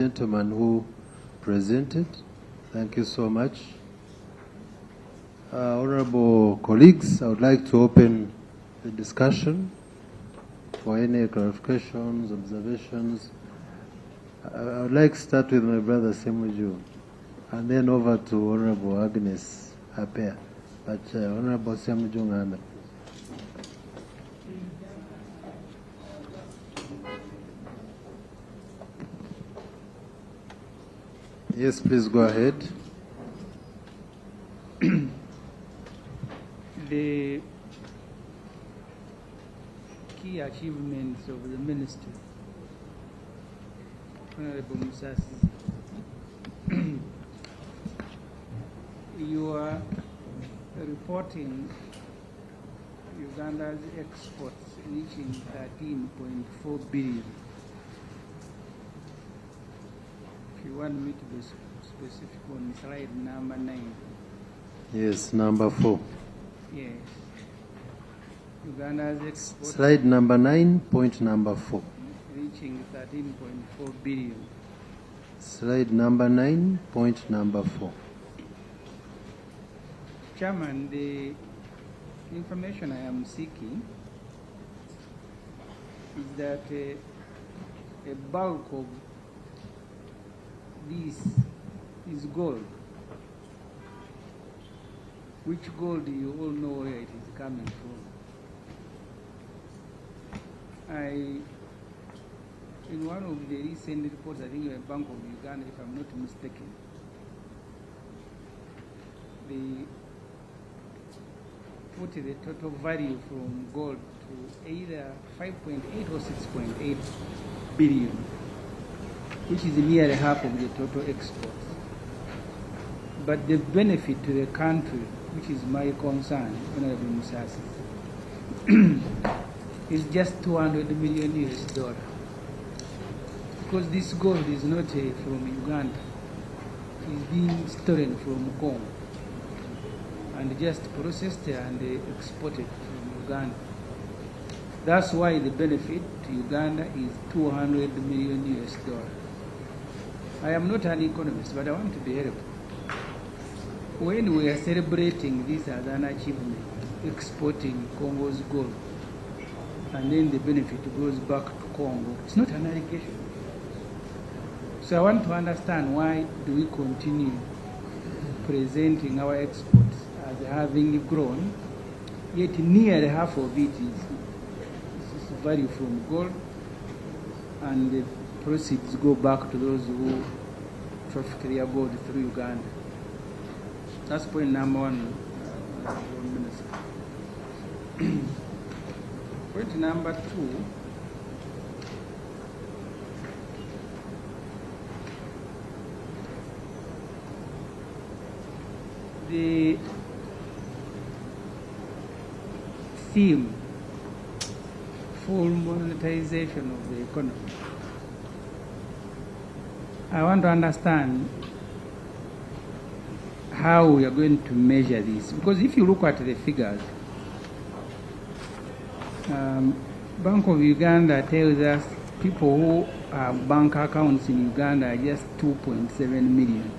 Gentleman who presented. Thank you so much. Honorable colleagues, I would like to open the discussion for any clarifications, observations. I would like to start with my brother Semuju and then over to Honorable Agnes Apea. But Honorable Semuju Ngana. Yes, please go ahead. The key achievements of the ministry, Honorable Musasi, you are reporting Uganda's exports reaching 13.4 billion. If you want me to be specific on slide number 9. Yes, number 4. Yes. Uganda's exports. Slide number 9, point number 4. Reaching 13.4 billion. Slide number 9, point number 4. Chairman, the information I am seeking is that a bulk of this is gold. Which gold you all know where it is coming from. In one of the recent reports, I think the Bank of Uganda, if I'm not mistaken, they put the total value from gold to either 5.8 or 6.8 billion, which is nearly half of the total exports. But the benefit to the country, which is my concern, Honorable Musasi, is just 200 million US dollars. Because this gold is not from Uganda, it is being stolen from Congo and just processed and exported from Uganda. That's why the benefit to Uganda is 200 million US dollars. I am not an economist, but I want to be helpful. When we are celebrating this as an achievement, exporting Congo's gold, and then the benefit goes back to Congo, it's not an allegation. So I want to understand, why do we continue presenting our exports as having grown, yet nearly half of it is value from gold, and the proceeds go back to those who traffic their gold through Uganda. That's point number 1, Minister. Point number 2. The theme, full monetization of the economy. I want to understand how we are going to measure this, because if you look at the figures, Bank of Uganda tells us people who have bank accounts in Uganda are just 2.7 million.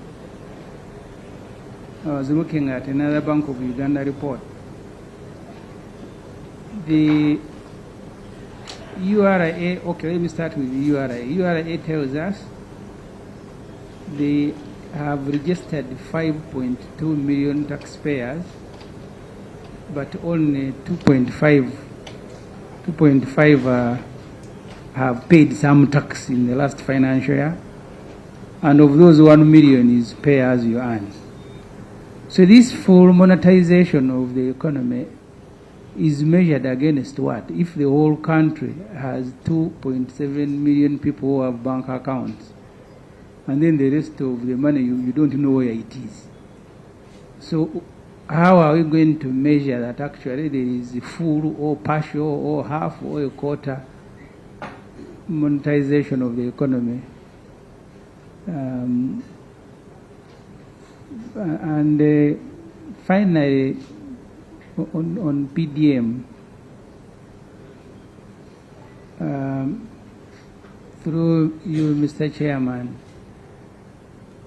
I was looking at another Bank of Uganda report. The URA, okay, let me start with the URA. URA tells us they have registered 5.2 million taxpayers, but only 2.5 have paid some tax in the last financial year, and of those 1 million is pay as you earn. So this full monetization of the economy is measured against what? If the whole country has 2.7 million people who have bank accounts, and then the rest of the money you don't know where it is. So how are we going to measure that actually there is a full or partial or half or a quarter monetization of the economy? And finally, on PDM, through you, Mr. Chairman,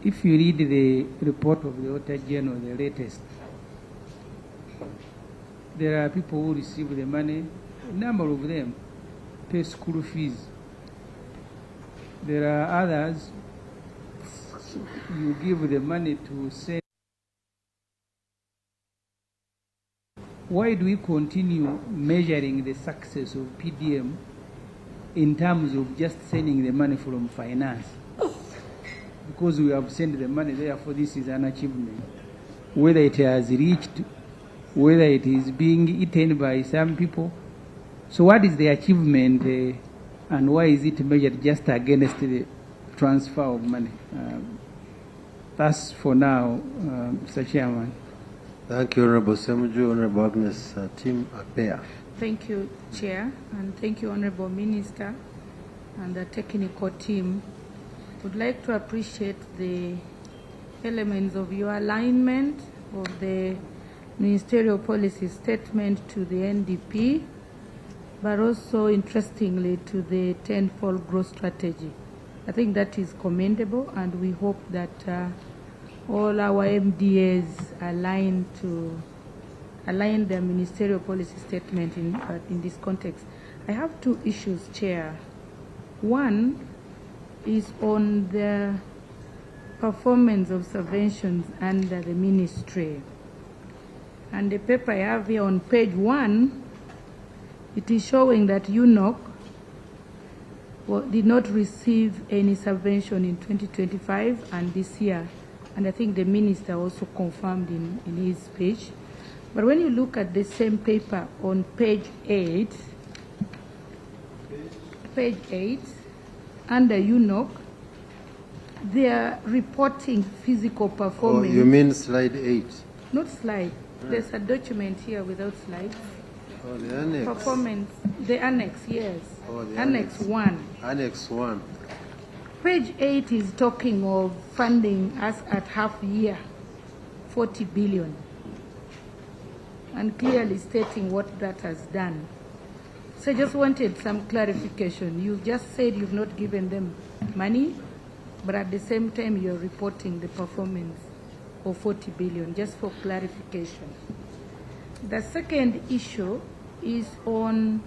if you read the report of the Auditor General, the latest, there are people who receive the money, a number of them pay school fees. There are others, you give the money to send. Why do we continue measuring the success of PDM in terms of just sending the money from finance? Because we have sent the money, therefore this is an achievement. Whether it has reached, whether it is being eaten by some people. So what is the achievement and why is it measured just against the transfer of money? That's for now, Mr. Chairman. Thank you, Honorable Semuju. Honorable Agnes Tim Apea. Thank you, Chair, and thank you, Honorable Minister and the technical team. Would like to appreciate the elements of your alignment of the ministerial policy statement to the NDP, but also, interestingly, to the 10-fold growth strategy. I think that is commendable, and we hope that all our MDAs align their ministerial policy statement in this context. I have two issues, Chair. One is on the performance of subventions under the ministry. And the paper I have here on page 1, it is showing that UNOC did not receive any subvention in 2025 and this year. And I think the minister also confirmed in his speech. But when you look at the same paper on page 8, under UNOC, they are reporting physical performance. Oh, you mean slide 8? Not slide. There's a document here without slides. Oh, the annex. Performance, the annex, yes. Oh, the Annex 1. Annex 1. Page 8 is talking of funding us at half year, 40 billion, and clearly stating what that has done. So I just wanted some clarification. You've just said you've not given them money, but at the same time you're reporting the performance of 40 billion, just for clarification. The second issue is on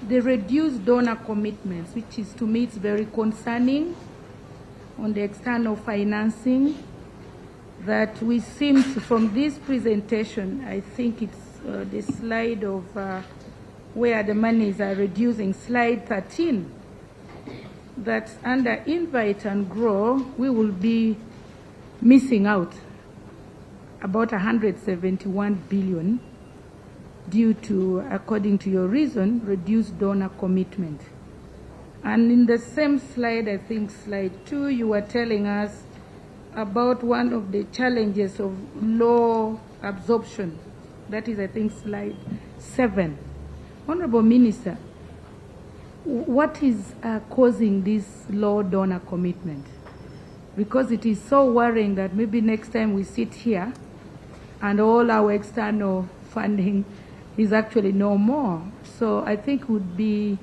the reduced donor commitments, which is, to me, it's very concerning on the external financing, that we seem to, from this presentation, I think it's the slide of where the monies are reducing, slide 13, that under Invite and Grow, we will be missing out about 171 billion due to, according to your reason, reduced donor commitment. And in the same slide, I think slide 2, you were telling us about one of the challenges of low absorption. That is, I think, slide 7. Honorable Minister, what is causing this low donor commitment? Because it is so worrying that maybe next time we sit here and all our external funding is actually no more. So I think it would be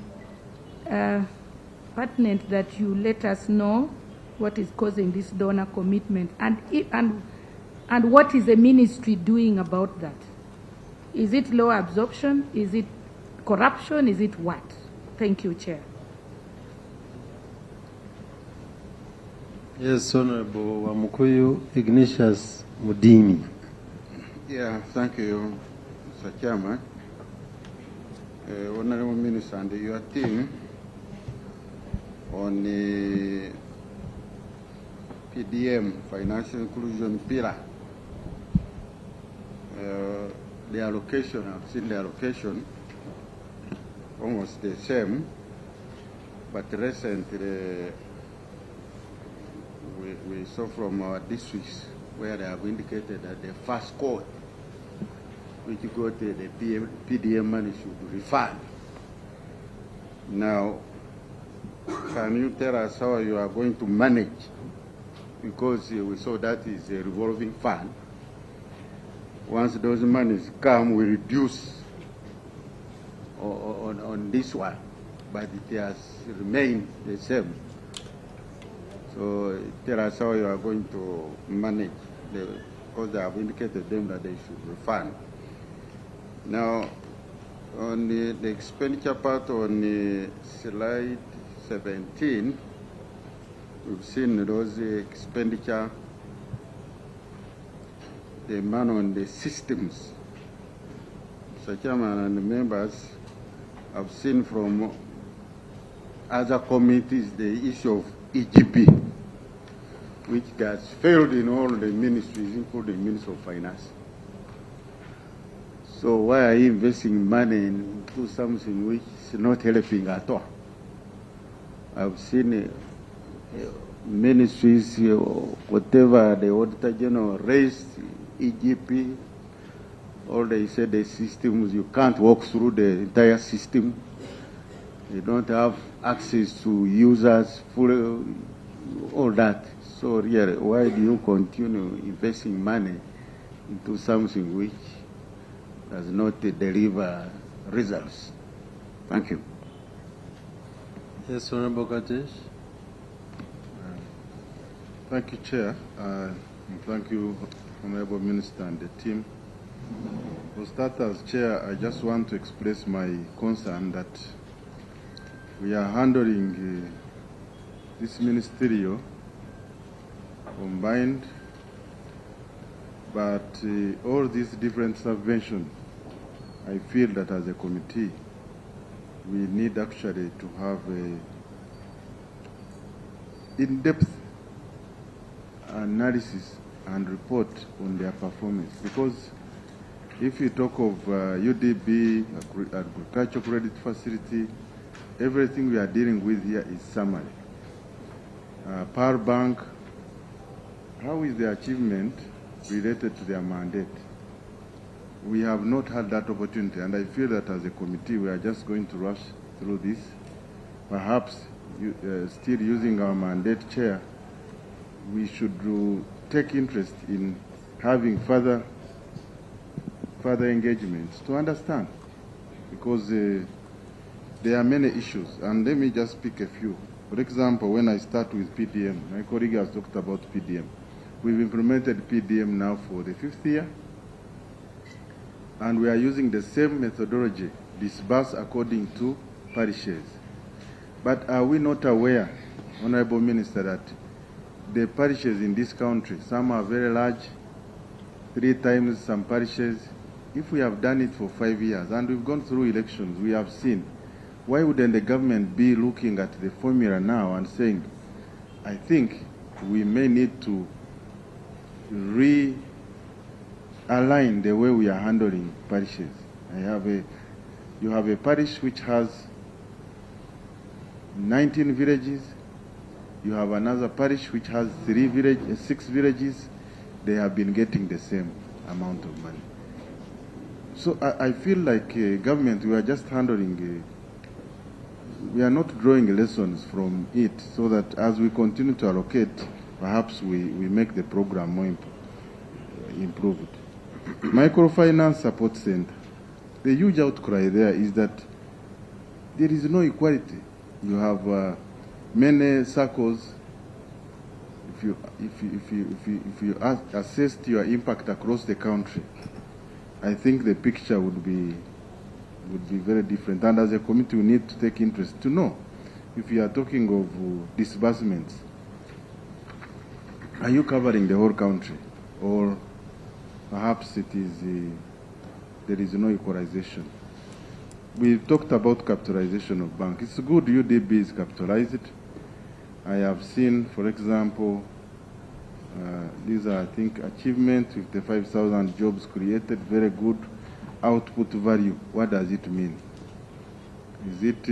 pertinent that you let us know what is causing this donor commitment and what is the ministry doing about that. Is it low absorption? Is it corruption? Is it what? Thank you, Chair. Yes, Honorable Wamukuyu Ignatius Mudimi. Yeah, thank you, Mr. Chairman. Honorable Minister and your team, on the PDM, Financial Inclusion Pillar, the allocation, I've seen the allocation, almost the same, but recently we saw from our districts where they have indicated that the first court which got the PDM money should refund. Now, can you tell us how you are going to manage? Because we saw that is a revolving fund. Once those monies come, we reduce on this one, but it has remained the same. So tell us how you are going to manage, because they have indicated them that they should refund. Now, on the expenditure part on slide 17, we've seen those expenditure, the man on the systems. Mr. Chairman and the members have seen from other committees the issue of EGP, which has failed in all the ministries, including the Ministry of Finance. So why are you investing money into something which is not helping at all? I've seen ministries, whatever the Auditor General raised, EGP, all they said the systems, you can't walk through the entire system. They don't have access to users, full, all that. So really, why do you continue investing money into something which does not deliver results? Thank you. Yes, Honorable Katesh. Thank you, Chair. And thank you, Honorable Minister and the team. For starters, Chair, I just want to express my concern that we are handling this ministerial combined, but all these different subventions, I feel that as a committee, we need actually to have a in-depth analysis and report on their performance. Because if you talk of UDB, Agricultural Credit Facility, everything we are dealing with here is summary. Power Bank, how is the achievement related to their mandate? We have not had that opportunity, and I feel that as a committee we are just going to rush through this. Perhaps still using our mandate, Chair, we should take interest in having further engagements to understand, because there are many issues, and let me just pick a few. For example, when I start with PDM, my colleague has talked about PDM. We've implemented PDM now for the 5th year, and we are using the same methodology, disbursed according to parishes. But are we not aware, Honorable Minister, that the parishes in this country, some are very large, 3 times some parishes. If we have done it for 5 years and we've gone through elections, we have seen, why wouldn't the government be looking at the formula now and saying, I think we may need to realign the way we are handling parishes. You have a parish which has 19 villages. You have another parish which has 6 villages. They have been getting the same amount of money. So I feel like government, we are just handling, we are not drawing lessons from it, so that as we continue to allocate, perhaps we make the program more improved. Microfinance Support Center. The huge outcry there is that there is no equality. You have many circles. If you assess your impact across the country, I think the picture would be very different. And as a committee, we need to take interest to know if you are talking of disbursements, are you covering the whole country, or perhaps it is there is no equalization. We talked about capitalization of bank. It's good UDB is capitalized. I have seen, for example, these are, I think, achievements, 55,000 jobs created, very good output value. What does it mean? Is it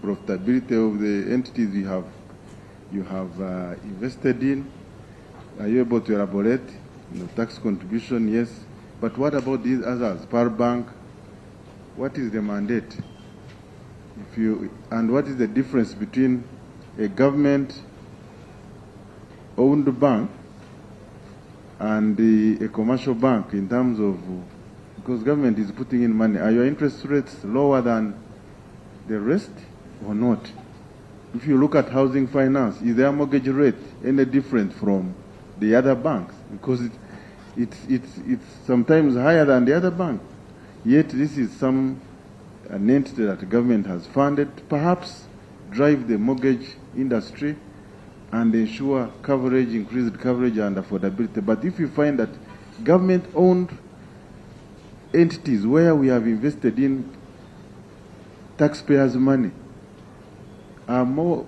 profitability of the entities you have invested in? Are you able to elaborate? Tax contribution, yes. But what about these others? Power Bank, what is the mandate? And what is the difference between a government-owned bank and a commercial bank in terms of, because government is putting in money, are your interest rates lower than the rest or not? If you look at housing finance, is their mortgage rate any different from the other banks? Because it's sometimes higher than the other bank. Yet this is an entity that the government has funded, perhaps drive the mortgage industry and ensure coverage, increased coverage and affordability. But if you find that government-owned entities where we have invested in taxpayers' money are more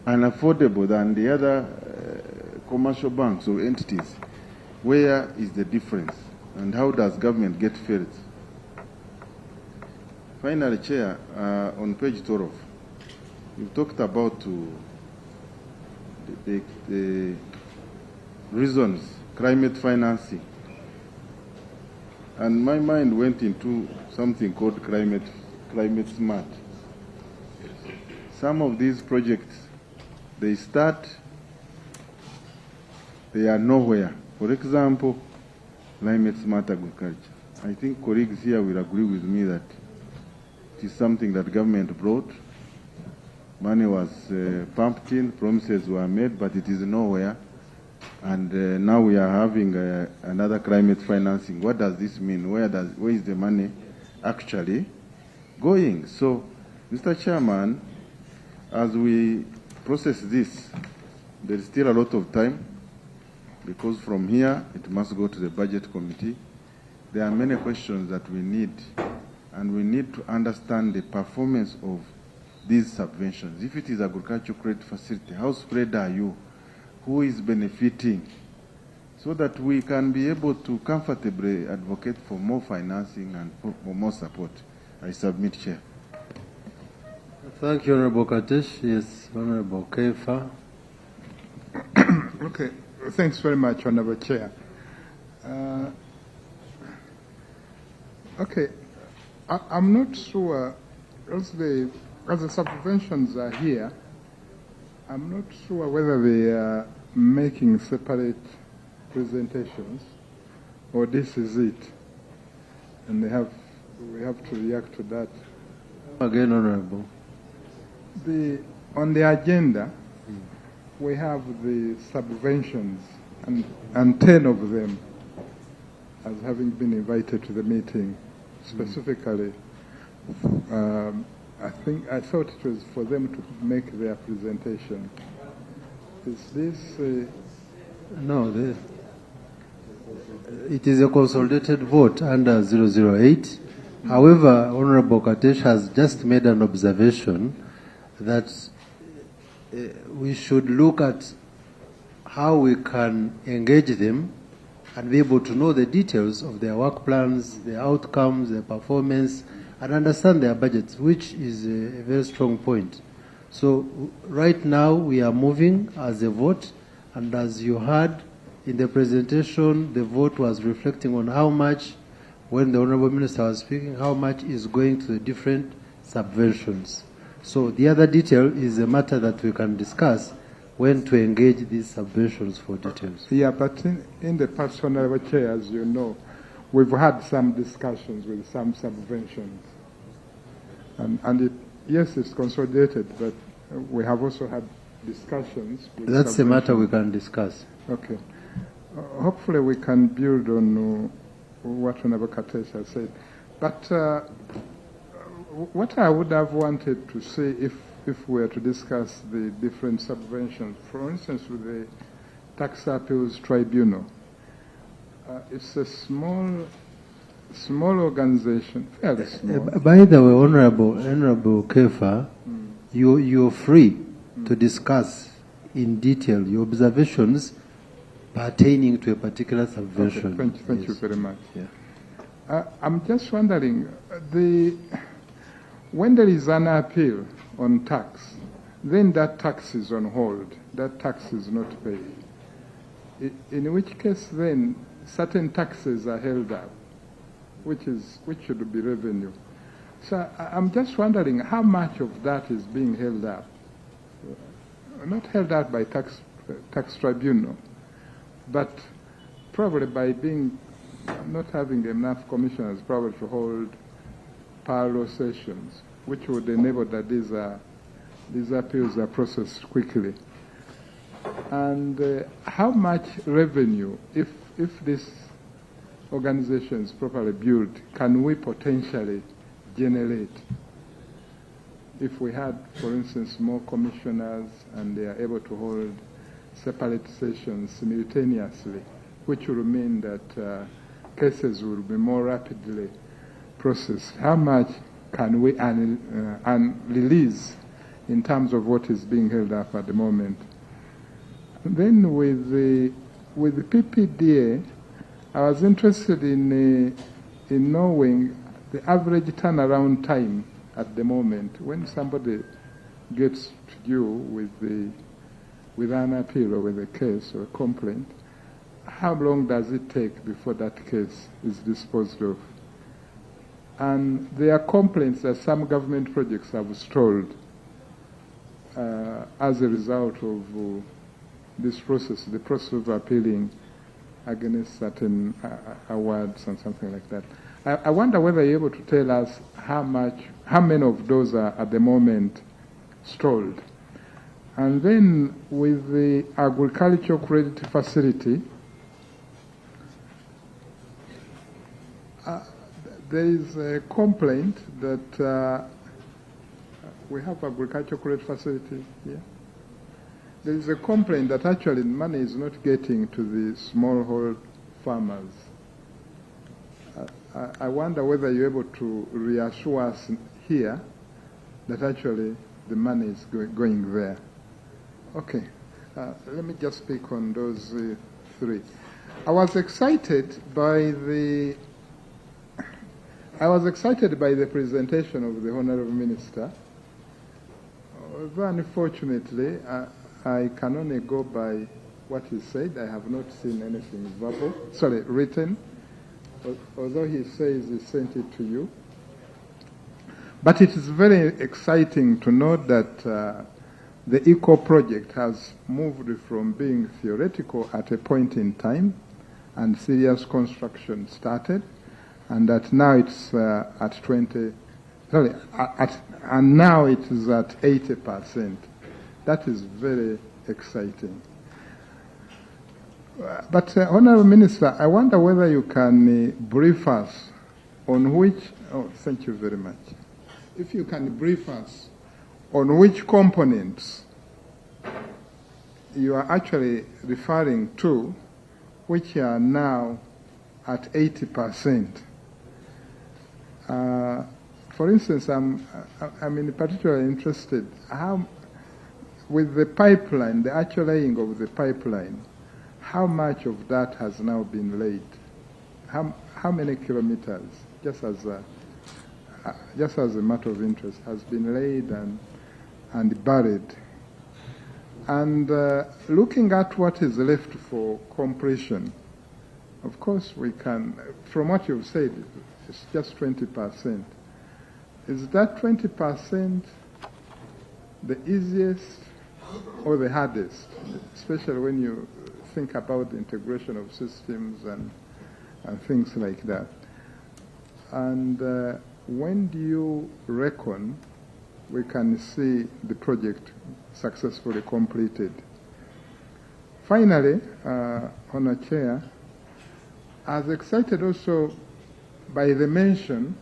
unaffordable than the other commercial banks or entities, where is the difference? And how does government get felt? Finally, Chair, on page 12, you talked about the reasons, climate financing. And my mind went into something called climate smart. Some of these projects, they start, they are nowhere. For example, climate smart agriculture. I think colleagues here will agree with me that it is something that government brought. Money was pumped in, promises were made, but it is nowhere. And now we are having another climate financing. What does this mean? Where is the money actually going? So, Mr. Chairman, as we process this, there is still a lot of time, because from here it must go to the Budget Committee. There are many questions that we need, and we need to understand the performance of these subventions. If it is agricultural credit facility, how spread are you? Who is benefiting? So that we can be able to comfortably advocate for more financing and for more support. I submit, Chair. Thank you, Honorable Katesh. Yes, Honorable Kefa. Okay, thanks very much, Honorable Chair. Okay, I'm not sure, as the subventions are here, I'm not sure whether they are making separate presentations or this is it, and we have to react to that. Again, Honorable. On the agenda, we have the subventions, and 10 of them as having been invited to the meeting. Specifically, I thought it was for them to make their presentation. Is this? No, it is a consolidated vote under 008. However, Honorable Katesh has just made an observation that we should look at how we can engage them and be able to know the details of their work plans, their outcomes, their performance, and understand their budgets, which is a very strong point. So right now we are moving as a vote, and as you heard in the presentation, the vote was reflecting on how much, when the Honorable Minister was speaking, how much is going to the different subventions. So the other detail is a matter that we can discuss when to engage these subventions for details. Yeah, but in the past, Honorable Chair, as you know, we've had some discussions with some subventions. And yes, it's consolidated, but we have also had discussions with That's a matter we can discuss. Okay. Hopefully we can build on what Honorable Katesh has said. But what I would have wanted to say if we were to discuss the different subventions, for instance, with the Tax Appeals Tribunal, it's a small organization, fairly small. By the way, Honorable Kefa, you're free to discuss in detail your observations pertaining to a particular subvention. Okay, thank you very much. Yeah. I'm just wondering, when there is an appeal on tax, then that tax is on hold. That tax is not paid. In which case, then certain taxes are held up, which should be revenue. So I'm just wondering how much of that is being held up. Not held up by tax tribunal, but probably by not having enough commissioners probably to hold parallel sessions, which would enable that these are these appeals are processed quickly. And how much revenue, if this organization is properly built, can we potentially generate if we had, for instance, more commissioners and they are able to hold separate sessions simultaneously, which will mean that cases will be more rapidly processed? How much can we release in terms of what is being held up at the moment? And then with the PPDA, I was interested in knowing the average turnaround time at the moment when somebody gets to you with an appeal or with a case or a complaint. How long does it take before that case is disposed of? And there are complaints that some government projects have stalled as a result of this process, the process of appealing against certain awards and something like that. I wonder whether you're able to tell us how many of those are at the moment stalled. And then with the agricultural credit facility, there is a complaint that we have agricultural credit facility here. There is a complaint that actually money is not getting to the smallhold farmers. I wonder whether you're able to reassure us here that actually the money is going there. Okay, let me just speak on those three. I was excited by the presentation of the Honourable Minister. Although unfortunately, I can only go by what he said. I have not seen anything written, although he says he sent it to you. But it is very exciting to know that the ECO project has moved from being theoretical at a point in time and serious construction started, and that now it's and now it is at 80%. That is very exciting. But Honourable Minister, I wonder whether you can brief us on which, thank you very much. If you can brief us on which components you are actually referring to, which are now at 80%. For instance, I'm in particular interested how, with the pipeline, the actual laying of the pipeline, how much of that has now been laid? How many kilometers, just as a matter of interest, has been laid and buried? And looking at what is left for completion, of course we can, from what you've said, it's just 20%. Is that 20% the easiest or the hardest, especially when you think about the integration of systems and things like that? And when do you reckon we can see the project successfully completed? Finally, Honour Chair, I was excited also by the mention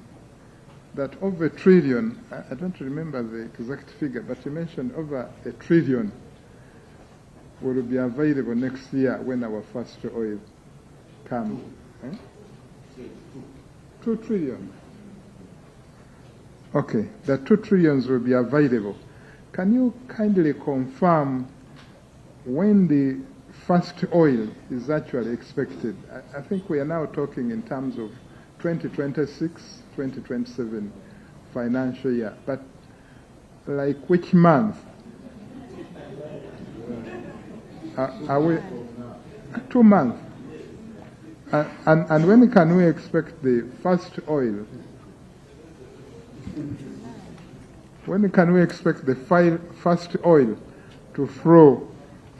that over $1 trillion, I don't remember the exact figure, but you mentioned over $1 trillion will be available next year when our first oil comes. 2 trillion. Okay, the 2 trillions will be available. Can you kindly confirm when the first oil is actually expected? I think we are now talking in terms of 2026, 2027 financial year, but like which month? Are we 2 months? And when can we expect the first oil? When can we expect the first oil to flow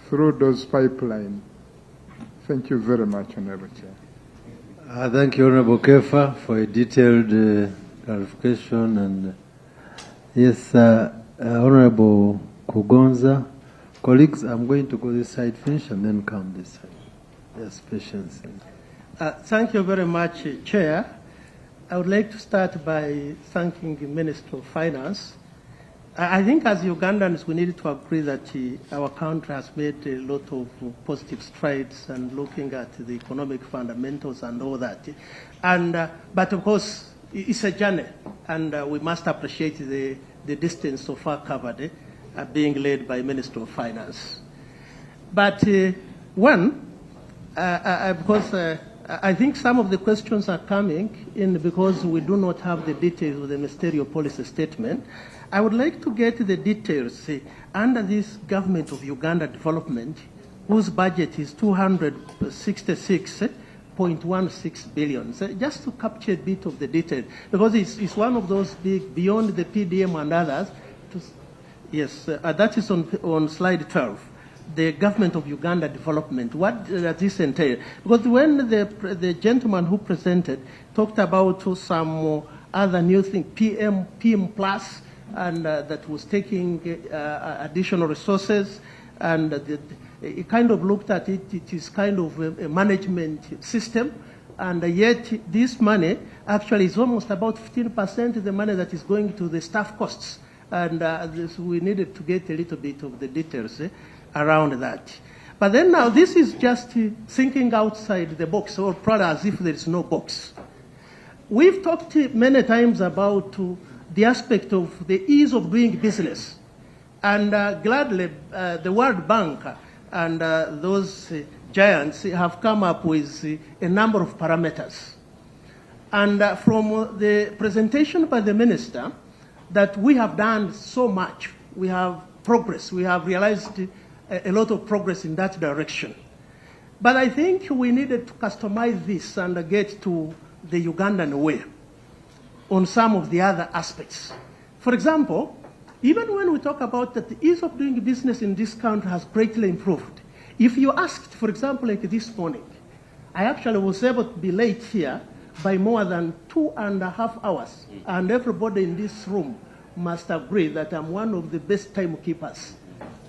through those pipelines? Thank you very much, Honourable Chair. Thank you, Honourable Kefa, for a detailed clarification. And yes, Honorable Kugonza. Colleagues, I'm going to go this side, finish, and then come this side. Yes, patience. Thank you very much, Chair. I would like to start by thanking the Minister of Finance. I think as Ugandans, we need to agree that our country has made a lot of positive strides and looking at the economic fundamentals and all that. But of course, it's a journey, and we must appreciate the distance so far covered being led by Minister of Finance. But because I think some of the questions are coming in because we do not have the details of the ministerial policy statement. I would like to get the details under this government of Uganda development, whose budget is 266.16 billion. So just to capture a bit of the detail, because it's one of those big, beyond the PDM and others. Yes, that is on slide 12. The government of Uganda development. What does this entail? Because when the gentleman who presented talked about some other new thing, PM Plus, and that was taking additional resources, and it kind of looked at it, it is kind of a management system, and yet this money actually is almost about 15% of the money that is going to the staff costs, and we needed to get a little bit of the details around that. But then now this is just thinking outside the box, or rather as if there is no box. We've talked many times about the aspect of the ease of doing business. And gladly, the World Bank and those giants have come up with a number of parameters. And from the presentation by the minister, that we have done so much, we have progress, we have realized a lot of progress in that direction. But I think we needed to customize this and get to the Ugandan way on some of the other aspects. For example, even when we talk about that the ease of doing business in this country has greatly improved. If you asked, for example, like this morning, I actually was able to be late here by more than 2.5 hours. And everybody in this room must agree that I'm one of the best timekeepers.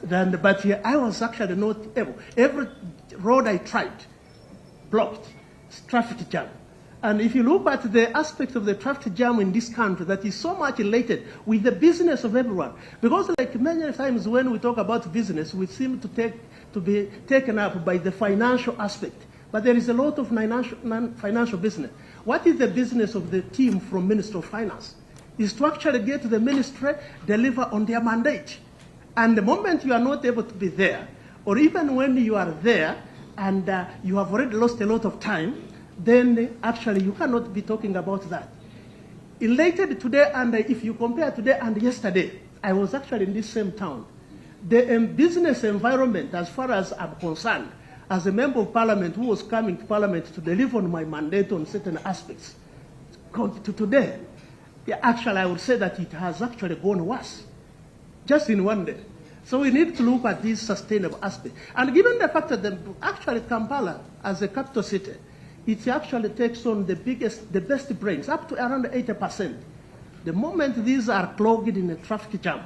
But I was actually not able. Every road I tried, blocked, traffic jam. And if you look at the aspect of the traffic jam in this country that is so much related with the business of everyone, because like many times when we talk about business, we seem to be taken up by the financial aspect. But there is a lot of non-financial business. What is the business of the team from Ministry of Finance? Is to actually get to the ministry, deliver on their mandate. And the moment you are not able to be there, or even when you are there and you have already lost a lot of time, then actually you cannot be talking about that. Elated today, and if you compare today and yesterday, I was actually in this same town. The business environment, as far as I'm concerned, as a member of parliament who was coming to parliament to deliver on my mandate on certain aspects, to today, actually I would say that it has actually gone worse, just in one day. So we need to look at this sustainable aspect. And given the fact that actually Kampala, as a capital city, it actually takes on the best brains, up to around 80%. The moment these are clogged in a traffic jam,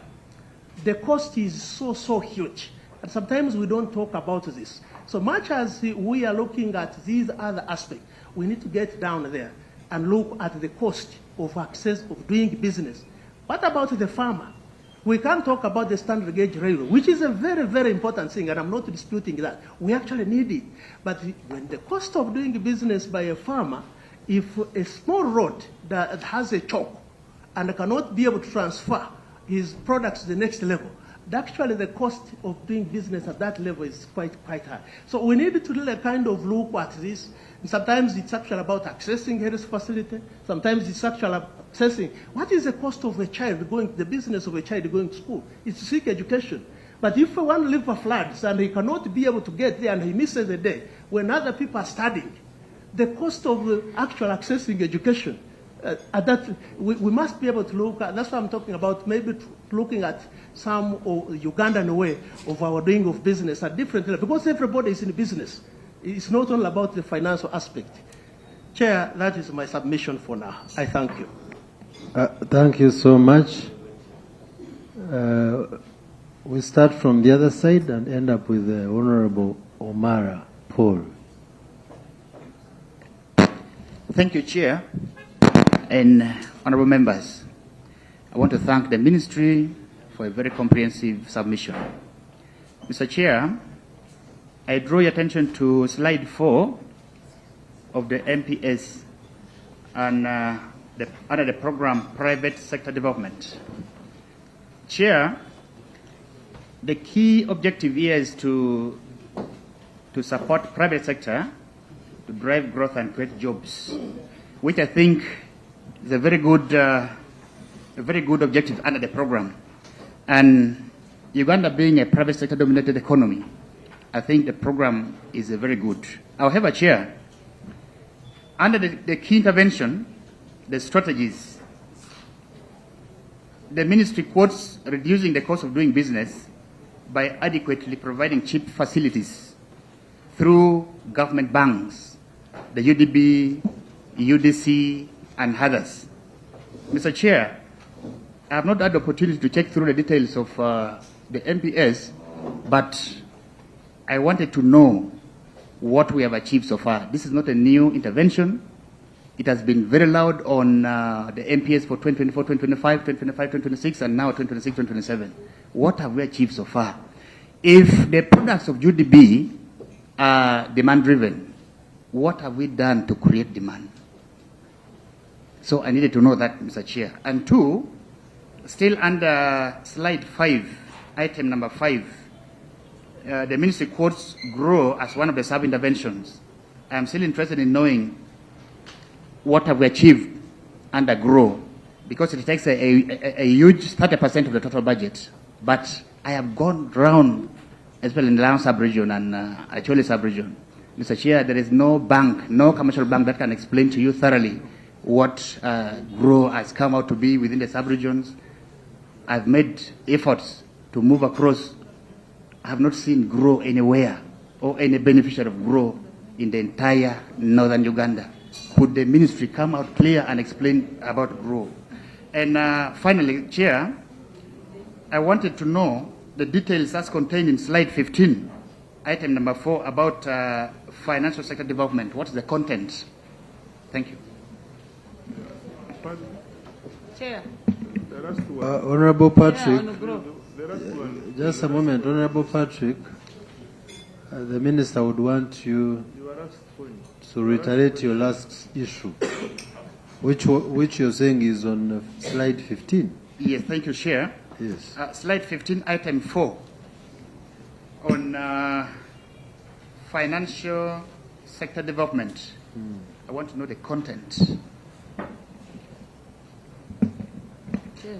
the cost is so huge. And sometimes we don't talk about this. So much as we are looking at these other aspects, we need to get down there and look at the cost of access of doing business. What about the farmer? We can't talk about the standard gauge railroad, which is a very, very important thing, and I'm not disputing that. We actually need it. But when the cost of doing business by a farmer, if a small road that has a choke and cannot be able to transfer his products to the next level, actually the cost of doing business at that level is quite high. So we need to really kind of look at this. And sometimes it's actually about accessing health facility. Sometimes it's actually accessing what is the cost of a child going, the business of a child going to school. It's to seek education. But if one river floods and he cannot be able to get there and he misses a day when other people are studying, the cost of actual accessing education, we must be able to look at. That's what I'm talking about, maybe looking at some Ugandan way of our doing of business at different levels, because everybody is in business. It's not only about the financial aspect. Chair, that is my submission for now. I thank you. Thank you so much. We start from the other side and end up with the Honorable Omara Paul. Thank you, Chair, and honorable members. I want to thank the Ministry for a very comprehensive submission. Mr. Chair, I draw your attention to slide 4 of the MPS and under the program Private Sector Development. Chair, the key objective here is to support private sector to drive growth and create jobs, which I think is a very good objective under the program. And Uganda being a private sector dominated economy, I think the program is very good. However, Chair, under the key intervention, the strategies, the ministry quotes reducing the cost of doing business by adequately providing cheap facilities through government banks, the UDB, UDC, and others. Mr. Chair, I have not had the opportunity to check through the details of the MPS, but I wanted to know what we have achieved so far. This is not a new intervention. It has been very loud on the MPS for 2024, 2025, 2025, 2026, and now 2026, 2027. What have we achieved so far? If the products of UDB are demand-driven, what have we done to create demand? So I needed to know that, Mr. Chair. And two, still under slide 5, item number 5, the ministry quotes grow as one of the sub-interventions. I'm still interested in knowing what have we achieved under grow, because it takes a huge 30% of the total budget. But I have gone round, especially in the Laos sub-region and Acholi sub-region. Mr. Chair, there is no bank, no commercial bank that can explain to you thoroughly what grow has come out to be within the sub-regions. I've made efforts to move across. I have not seen grow anywhere or any beneficiary of grow in the entire northern Uganda. Could the ministry come out clear and explain about grow? And finally, Chair, I wanted to know the details as contained in slide 15, item number 4, about financial sector development. What is the content? Thank you. Chair. Honorable Patrick, Yeah, just a moment. Honorable Patrick, the Minister would want you to reiterate your last issue, which you're saying is on slide 15. Yes, thank you, Chair. Yes. Slide 15, item 4, on financial sector development. I want to know the content. Chair.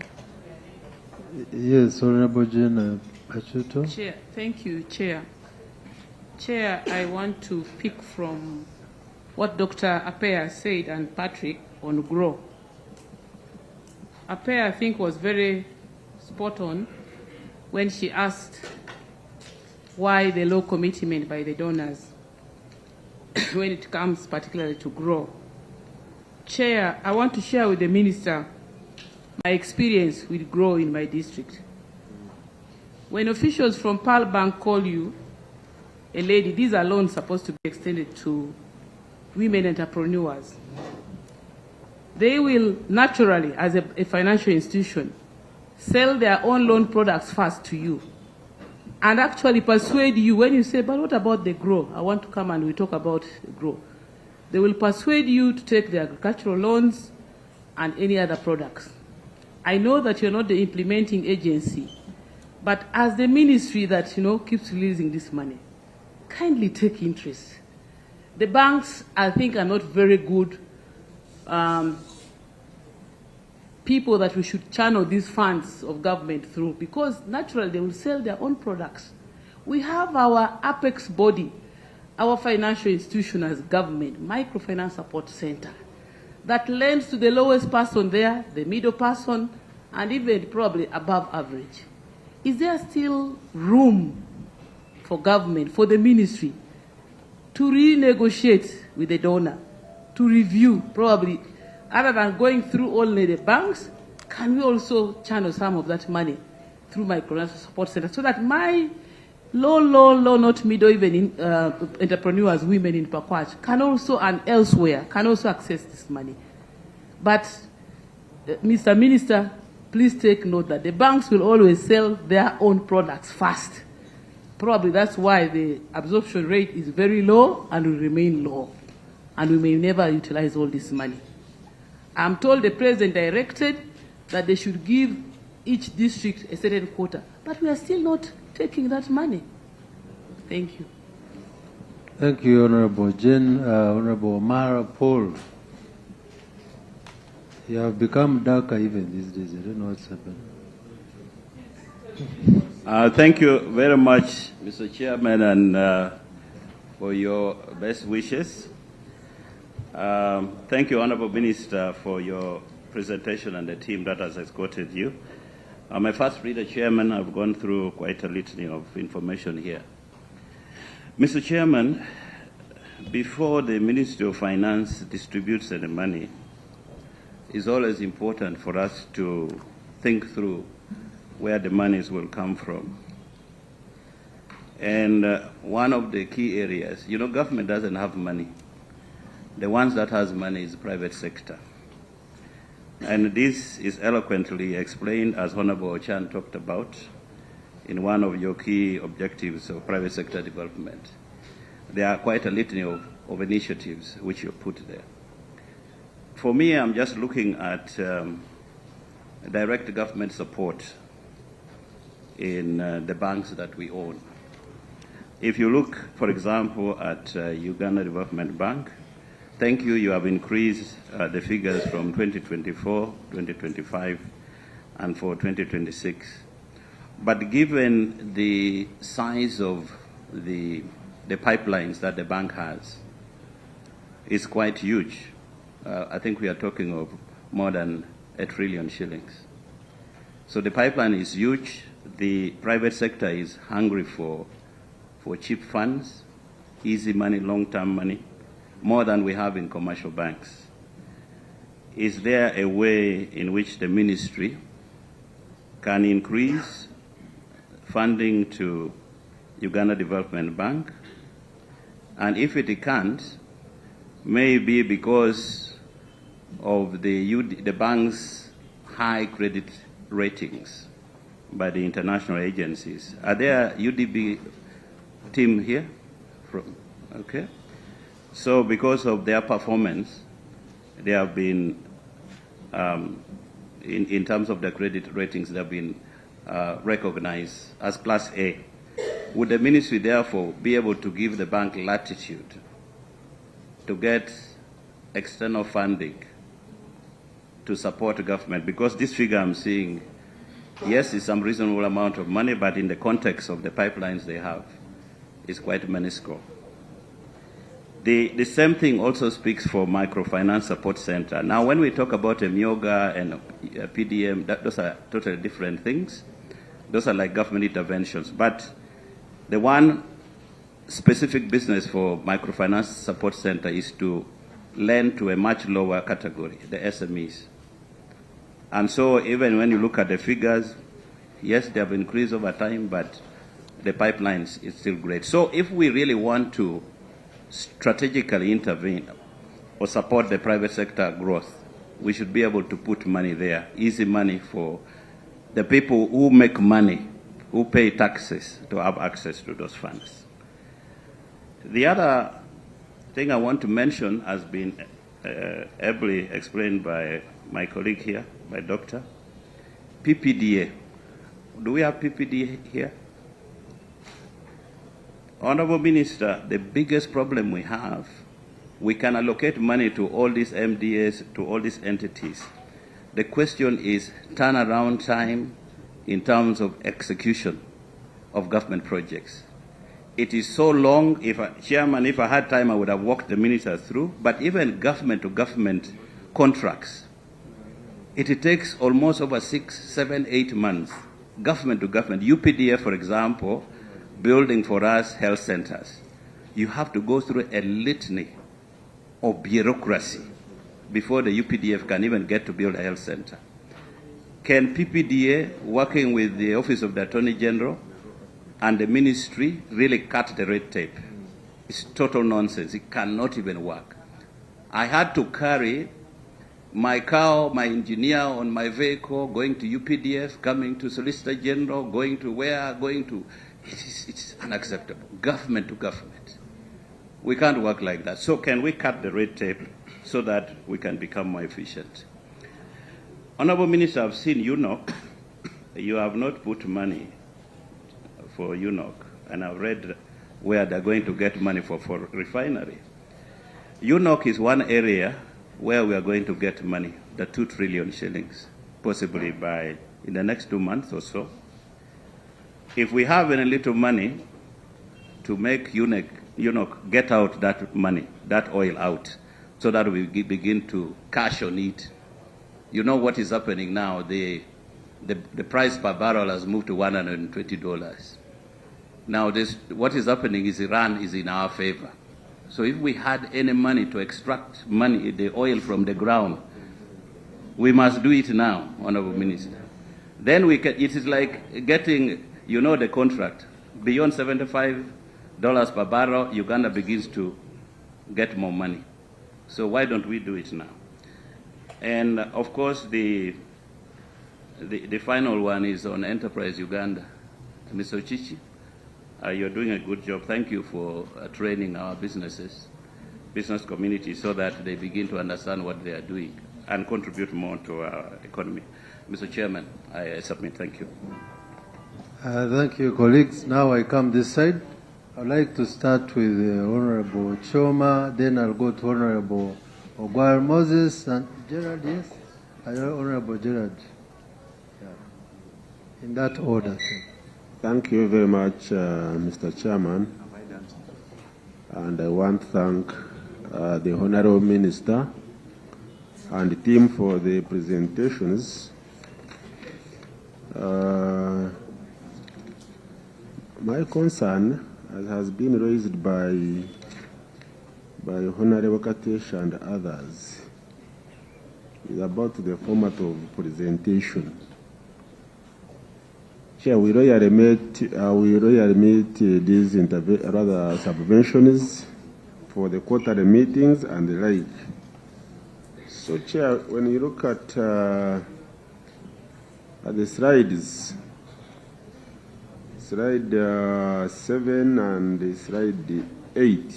Yes, Honorable Jane Achuto. Chair, thank you, Chair. Chair, I want to pick from what Dr. Apea said and Patrick on grow. Apea, I think, was very spot on when she asked why the low commitment by the donors when it comes particularly to grow. Chair, I want to share with the Minister my experience with grow in my district. When officials from Pearl Bank call you, a lady, these are loans supposed to be extended to women entrepreneurs. They will naturally, as a financial institution, sell their own loan products first to you and actually persuade you when you say, but what about the grow? I want to come and we talk about the grow. They will persuade you to take the agricultural loans and any other products. I know that you're not the implementing agency, but as the ministry that, keeps releasing this money, kindly take interest. The banks, I think, are not very good people that we should channel these funds of government through, because naturally they will sell their own products. We have our apex body, our financial institution as government, Microfinance Support Center, that lends to the lowest person there, the middle person, and even probably above average. Is there still room for government, for the ministry, to renegotiate with the donor, to review probably, other than going through only the banks, can we also channel some of that money through microfinance support center, so that my low, not middle, even entrepreneurs, women in Pakwach, can also, and elsewhere, can also access this money. But, Mr. Minister, please take note that the banks will always sell their own products first. Probably that's why the absorption rate is very low and will remain low. And we may never utilize all this money. I'm told the president directed that they should give each district a certain quota, but we are still not taking that money. Thank you. Thank you, Honorable Jen. Honorable Mara Paul. You have become darker even these days. I don't know what's happened. Thank you very much, Mr. Chairman, and for your best wishes. Thank you, Honorable Minister, for your presentation and the team that has escorted you. I'm a first reader chairman. I've gone through quite a litany of information here. Mr. Chairman, before the Ministry of Finance distributes any money, it's always important for us to think through where the monies will come from. And one of the key areas, government doesn't have money. The ones that has money is the private sector. And this is eloquently explained, as Honorable Ochan talked about, in one of your key objectives of private sector development. There are quite a litany of initiatives which you put there. For me, I'm just looking at direct government support in the banks that we own. If you look, for example, at Uganda Development Bank, thank you, you have increased the figures from 2024, 2025, and for 2026. But given the size of the pipelines that the bank has, it's quite huge. I think we are talking of more than 1 trillion shillings. So the pipeline is huge. The private sector is hungry for cheap funds, easy money, long-term money, more than we have in commercial banks. Is there a way in which the ministry can increase funding to Uganda Development Bank? And if it can't, maybe because of the bank's high credit ratings by the international agencies. Are there UDB team here? Okay. So because of their performance, they have been, in terms of their credit ratings, they have been recognized as Class A. Would the ministry therefore be able to give the bank latitude to get external funding to support the government? Because this figure I'm seeing, yes, it's some reasonable amount of money, but in the context of the pipelines they have, it's quite minuscule. The same thing also speaks for Microfinance Support Center. Now, when we talk about a MIOGA and a PDM, those are totally different things. Those are like government interventions. But the one specific business for Microfinance Support Center is to lend to a much lower category, the SMEs. And so even when you look at the figures, yes, they have increased over time, but the pipelines is still great. So if we really want to strategically intervene or support the private sector growth, we should be able to put money there, easy money for the people who make money, who pay taxes, to have access to those funds. The other thing I want to mention has been ably explained by my colleague here, my doctor. PPDA. Do we have PPDA here? Honorable Minister, the biggest problem we have, we can allocate money to all these MDAs, to all these entities. The question is turnaround time in terms of execution of government projects. It is so long. Chairman, if I had time, I would have walked the ministers through, but even government-to-government contracts, it takes almost over 6, 7, 8 months. Government-to-government. UPDF, for example, building for us health centers. You have to go through a litany of bureaucracy before the UPDF can even get to build a health center. can PPDA, working with the Office of the Attorney General and the ministry, really cut the red tape? It's total nonsense. It cannot even work. I had to carry my car, my engineer on my vehicle, going to UPDF, coming to Solicitor General, going to where, going to... It's unacceptable. Government to government. We can't work like that. So can we cut the red tape so that we can become more efficient? Honorable Minister, I've seen UNOC. You have not put money for UNOC, and I've read where they're going to get money for refinery. UNOC is one area where we are going to get money, the 2 trillion shillings, possibly in the next 2 months or so. If we have any little money to make UNOC get out that money, that oil out, so that we begin to cash on it. You know what is happening now? The price per barrel has moved to $120. Now, what is happening is Iran is in our favor. So if we had any money to extract the oil from the ground, we must do it now, Honorable Minister. Then it is like getting, the contract. Beyond $75 per barrel, Uganda begins to get more money. So why don't we do it now? And of course, the final one is on Enterprise Uganda. Mr. Chichi, you're doing a good job. Thank you for training our business community so that they begin to understand what they are doing and contribute more to our economy. Mr. Chairman, I submit. Thank you. Thank you, colleagues. Now I come this side. I'd like to start with Honorable Choma, then I'll go to Honorable Ogwal Moses and Gerard, yes? Honorable Gerard. Yeah. In that order. Thank you very much, Mr. Chairman. And I want to thank the Honorable Minister and the team for the presentations. My concern, as has been raised by Honorable Katesh and others, is about the format of presentation. Chair, we royally meet these subventions for the quarterly meetings and the like. So, Chair, when you look at the slides, slide 7 and slide 8,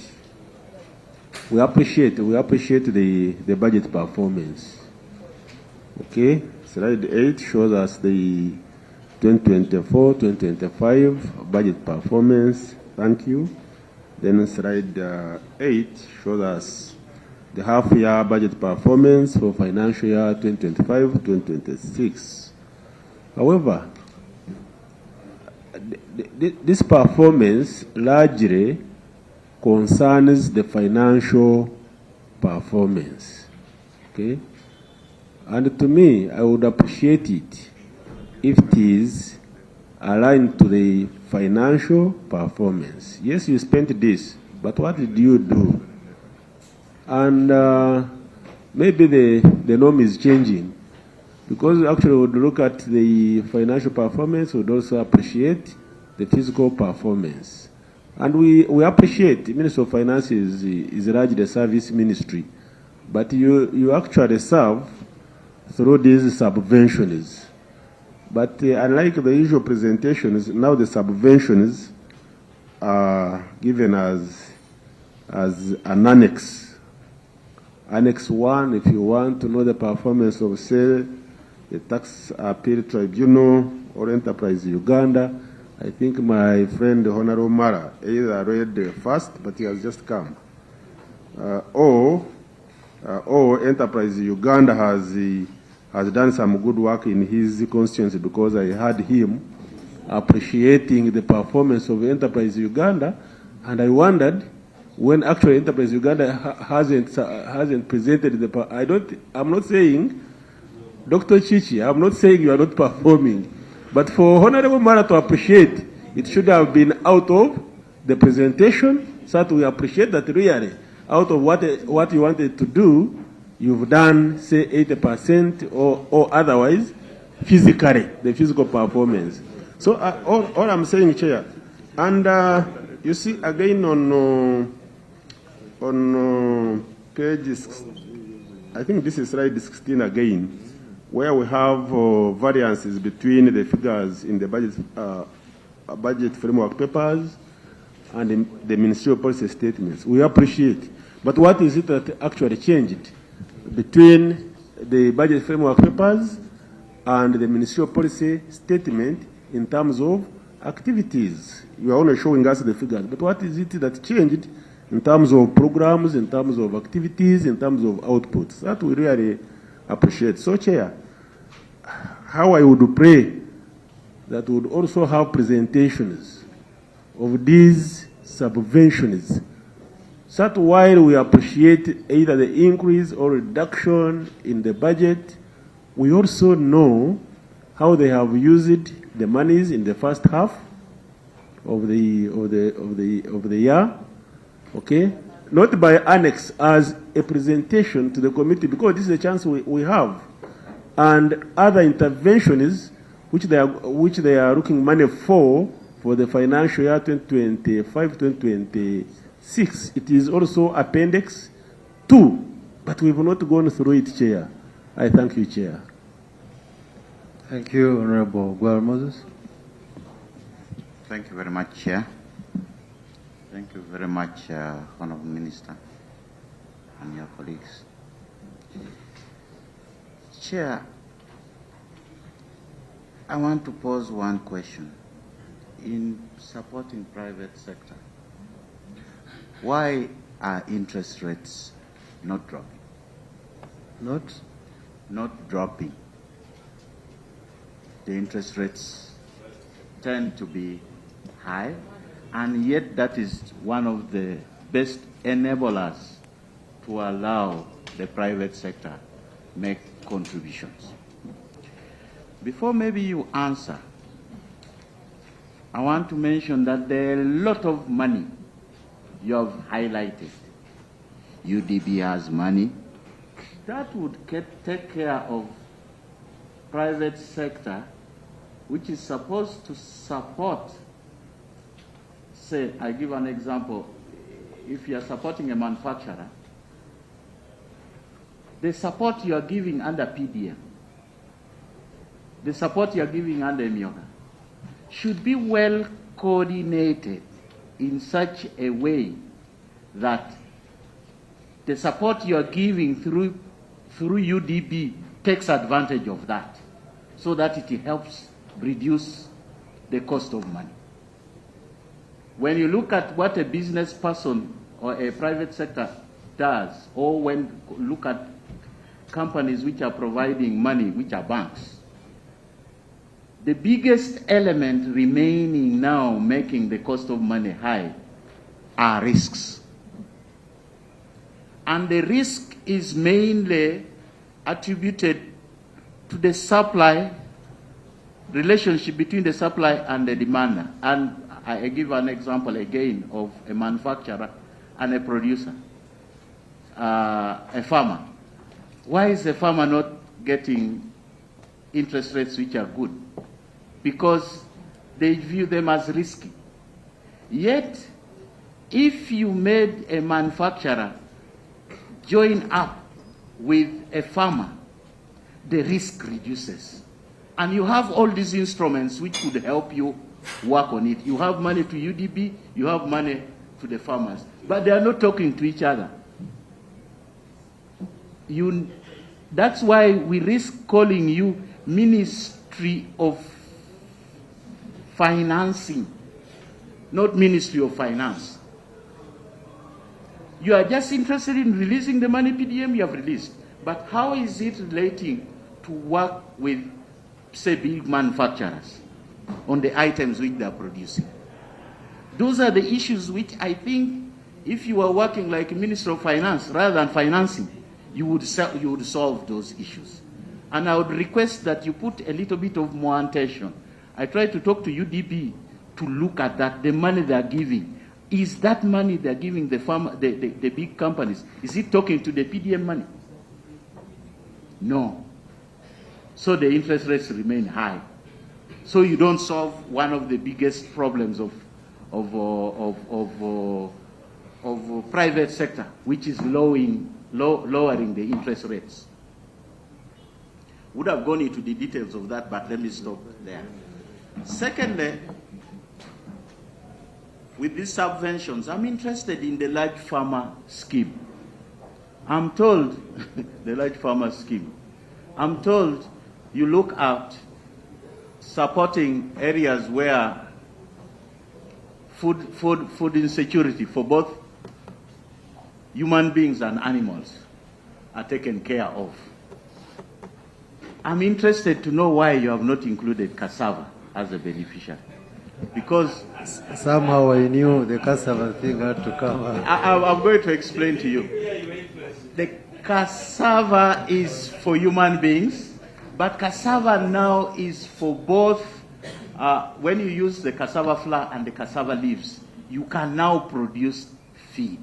we appreciate the budget performance. Okay, slide 8 shows us the 2024-2025 budget performance. Thank you. Then slide 8 shows us the half-year budget performance for financial year 2025-2026. However, this performance largely concerns the financial performance. Okay? And to me, I would appreciate it if it is aligned to the financial performance. Yes, you spent this, but what did you do? And maybe the norm is changing, because actually we would look at the financial performance, we would also appreciate the physical performance. And we appreciate the Minister of Finance is largely the service ministry, but you actually serve through these subventions. But unlike the usual presentations, now the subventions are given as an annex. Annex 1, if you want to know the performance of, say, the Tax Appeal Tribunal or Enterprise Uganda, I think my friend Honorable Mara either read first, but he has just come. Or Enterprise Uganda has done some good work in his constituency, because I heard him appreciating the performance of Enterprise Uganda, and I wondered when actually Enterprise Uganda hasn't presented the. I'm not saying, Dr. Chichi, I'm not saying you are not performing, but for Honorable Mara to appreciate, it should have been out of the presentation, so that we appreciate that really, out of what you wanted to do, you've done, say, 80% or otherwise physically, the physical performance. So all I'm saying, Chair, and you see again on page, I think this is slide 16 again, where we have variances between the figures in the budget framework papers and the ministerial policy statements. We appreciate. But what is it that actually changed between the budget framework papers and the ministerial policy statement in terms of activities? You are only showing us the figures, but what is it that changed in terms of programs, in terms of activities, in terms of outputs? That we really appreciate. So, Chair, how I would pray that we would also have presentations of these subventions, so that while we appreciate either the increase or reduction in the budget, we also know how they have used the monies in the first half of the year, okay? Not by annex, as a presentation to the committee, because this is a chance we have, and other interventions which they are looking money for the financial year 2025-2026. It is also Appendix 2, but we have not gone through it, Chair. I thank you, Chair. Thank you, Honorable Gwal Moses. Thank you very much, Chair. Thank you very much, Honorable Minister and your colleagues. Chair, I want to pose one question. In supporting private sector, why are interest rates not dropping? Not dropping. The interest rates tend to be high, and yet that is one of the best enablers to allow the private sector make contributions. Before maybe you answer, I want to mention that there are a lot of money you have highlighted. UDB has money. That would take care of private sector, which is supposed to support, say, I give an example, if you are supporting a manufacturer, the support you are giving under PDM, the support you are giving under MIOGA, should be well coordinated in such a way that the support you are giving through UDB takes advantage of that, so that it helps reduce the cost of money. When you look at what a business person or a private sector does, or when you look at companies which are providing money, which are banks, the biggest element remaining now making the cost of money high are risks. And the risk is mainly attributed to the supply, relationship between the supply and the demand. And I give an example again of a manufacturer and a producer, a farmer. Why is a farmer not getting interest rates which are good? Because they view them as risky. Yet, if you made a manufacturer join up with a farmer, the risk reduces. And you have all these instruments which could help you work on it. You have money to UDB, you have money to the farmers, but they are not talking to each other. That's why we risk calling you Ministry of Financing, not Ministry of Finance. You are just interested in releasing the money PDM you have released, but how is it relating to work with, say, big manufacturers on the items which they are producing? Those are the issues which I think if you are working like a Minister of Finance rather than financing, you would solve those issues. And I would request that you put a little bit of more attention. I tried to talk to UDB to look at that, the money they are giving. Is that money they are giving the big companies, is it talking to the PDM money? No. so the interest rates remain high. So you don't solve one of the biggest problems of private sector, which is lowering the interest rates. Would have gone into the details of that, but let me stop there. Secondly, with these subventions, I'm interested in the large farmer scheme. I'm told, the large farmer scheme, I'm told you look at supporting areas where food insecurity for both human beings and animals are taken care of. I'm interested to know why you have not included cassava as a beneficiary. Because somehow I knew the cassava thing had to come out. I'm going to explain to you. The cassava is for human beings, but cassava now is for both. When you use the cassava flour and the cassava leaves, you can now produce feed.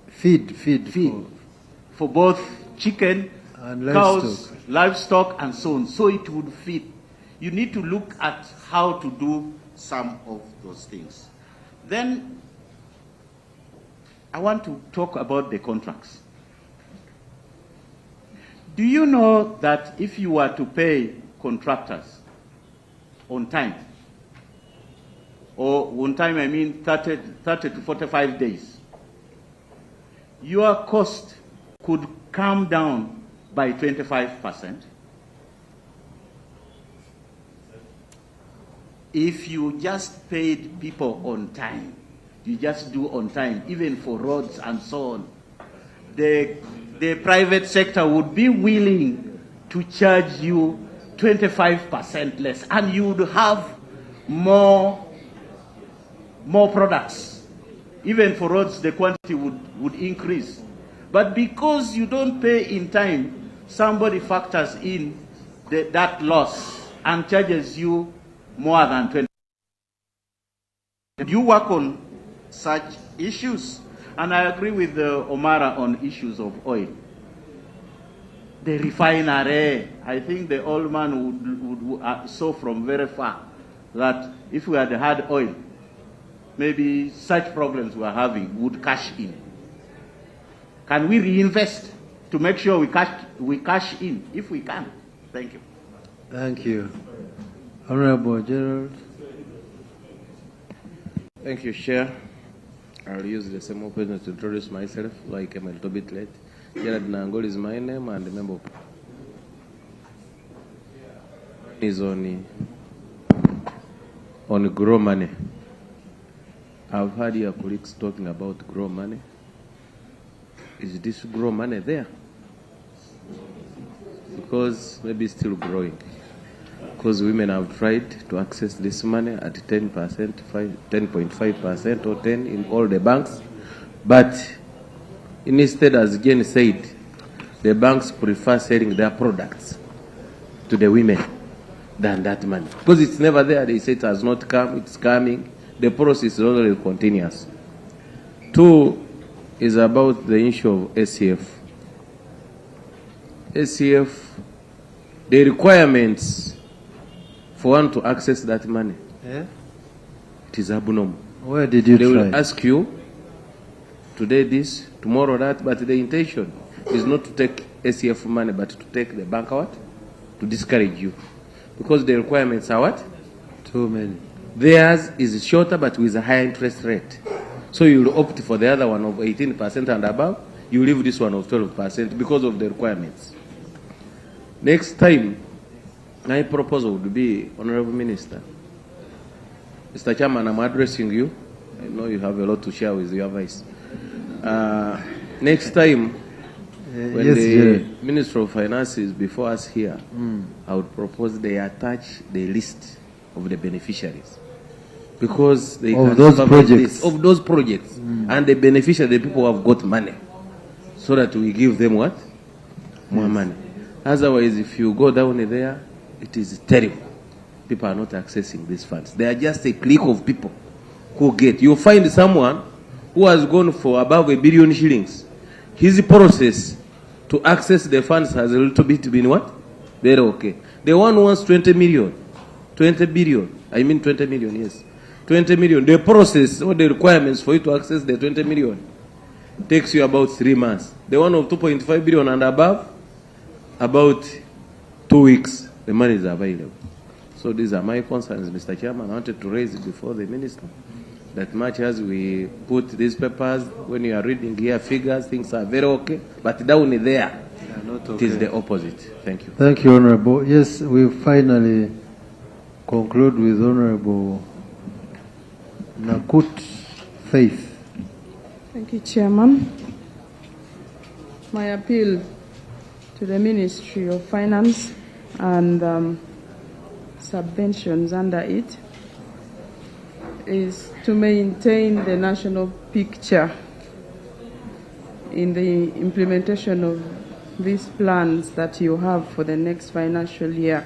Feed. For both chicken, and cows, livestock, and so on. So it would fit. You need to look at how to do some of those things. Then I want to talk about the contracts. Do you know that if you were to pay contractors on time, or on time I mean 30 to 45 days, your cost could come down by 25%? If you just paid people on time, you just do on time, even for roads and so on, the private sector would be willing to charge you 25% less, and you would have more products. Even for roads, the quantity would increase. But because you don't pay in time, somebody factors in that loss and charges you more than 20%. You work on such issues, and I agree with Omara on issues of oil. The refinery, I think the old man would saw from very far that if we had had oil, maybe such problems we are having would cash in. Can we reinvest to make sure we cash in if we can? Thank you. Thank you. Honorable Gerald. Thank you, Chair. I'll use the same opportunity to introduce myself, like I'm a little bit late. Gerald Nangol is my name, and the member is on grow money. I've heard your colleagues talking about grow money. Is this grow money there? Because maybe it's still growing. Because women have tried to access this money at 10%, 10.5% or 10% in all the banks. But instead, as Jen said, the banks prefer selling their products to the women than that money. Because it's never there. They say it has not come, it's coming. The process is already continuous. Two is about the issue of SCF. SCF, the requirements for one to access that money, it is abnormal. Where did you try? They will ask you today this, tomorrow that, but the intention is not to take SCF money, but to take the bank out, to discourage you. Because the requirements are what? Too many. Theirs is shorter, but with a higher interest rate. So you will opt for the other one of 18% and above. You leave this one of 12% because of the requirements. Next time, my proposal would be, Honorable Minister. Mr. Chairman, I'm addressing you. I know you have a lot to share with your vice. Next time, when the Minister of Finance is before us here, I would propose they attach the list of the beneficiaries. Because they of those projects. Of those projects. And the beneficiaries, the people who have got money. So that we give them what? More money. Otherwise, if you go down there, it is terrible. People are not accessing these funds. They are just a clique of people who get. You find someone who has gone for above 1 billion shillings. His process to access the funds has a little bit been what? Very okay. The one who wants 20 million, 20 billion, I mean 20 million, yes. 20 million, the process or the requirements for you to access the 20 million takes you about 3 months. The one of 2.5 billion and above, about 2 weeks, the money is available. So these are my concerns, Mr. Chairman. I wanted to raise it before the minister. That much as we put these papers, when you are reading here figures, things are very okay, but down there, okay. It is the opposite. Thank you. Thank you, Honorable. Yes, we finally conclude with Honorable Nakut Faith. Thank you, Chairman. My appeal to the Ministry of Finance and subventions under it is to maintain the national picture in the implementation of these plans that you have for the next financial year.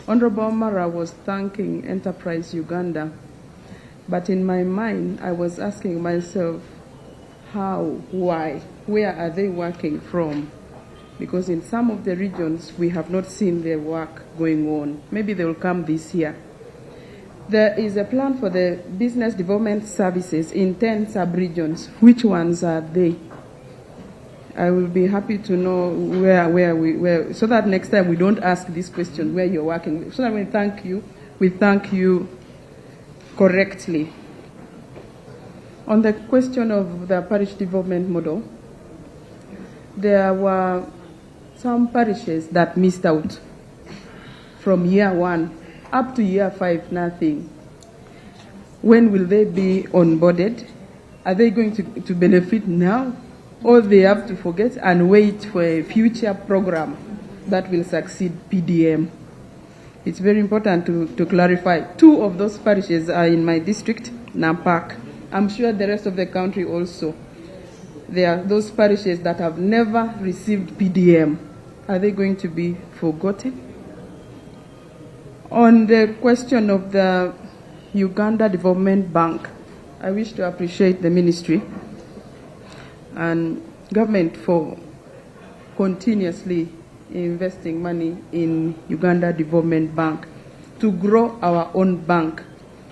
Honorable Mara was thanking Enterprise Uganda, but in my mind I was asking myself, how, why, where are they working from? Because in some of the regions we have not seen their work going on. Maybe they will come this year. There is a plan for the business development services in 10 sub-regions. Which ones are they? I will be happy to know where, so that next time we don't ask this question, where you're working, so that we thank you correctly. On the question of the parish development model, there were some parishes that missed out from year 1 up to year 5, nothing. When will they be onboarded? Are they going to benefit now? Or they have to forget and wait for a future program that will succeed PDM? It's very important to clarify. 2 of those parishes are in my district, Nampak. I'm sure the rest of the country also. There are those parishes that have never received PDM. Are they going to be forgotten? On the question of the Uganda Development Bank, I wish to appreciate the ministry and government for continuously investing money in Uganda Development Bank to grow our own bank.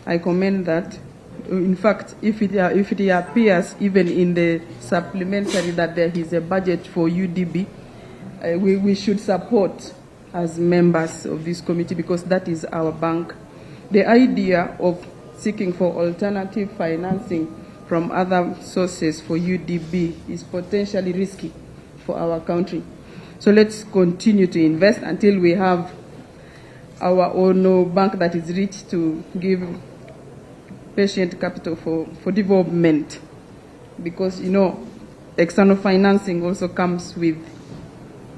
I commend that. In fact, if it appears even in the supplementary that there is a budget for UDB, we should support as members of this committee, because that is our bank. The idea of seeking for alternative financing from other sources for UDB is potentially risky for our country. So let's continue to invest until we have our own bank that is rich to give patient capital for development. Because, you know, external financing also comes with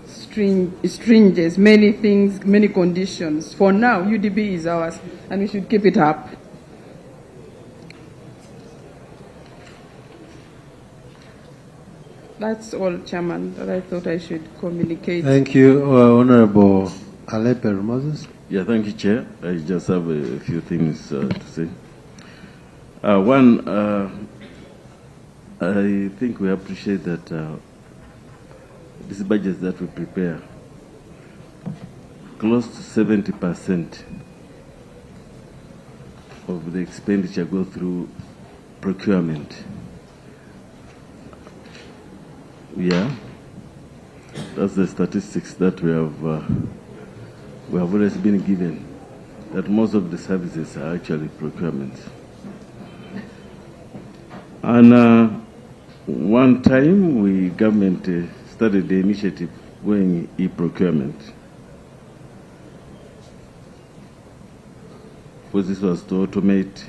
stringes, many things, many conditions. For now, UDB is ours, and we should keep it up. That's all, Chairman, that I thought I should communicate. Thank you, Honorable Aleper Moses. Yeah, thank you, Chair. I just have a few things to say. One, I think we appreciate that this budget that we prepare, close to 70% of the expenditure go through procurement. Yeah, that's the statistics that we have always been given, that most of the services are actually procurement. And one time, government started the initiative going e-procurement. Because this was to automate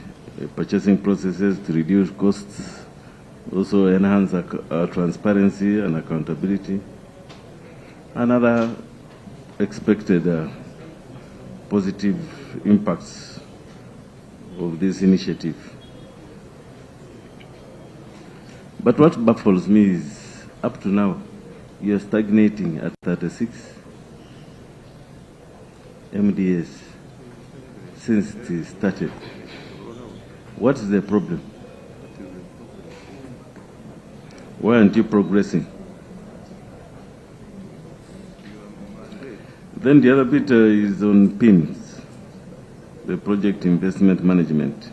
purchasing processes, to reduce costs, also enhance transparency and accountability, and other expected positive impacts of this initiative. But what baffles me is, up to now, you're stagnating at 36 MDAs since it started. What is the problem? Why aren't you progressing? Then the other bit is on PIMS, the Project Investment Management,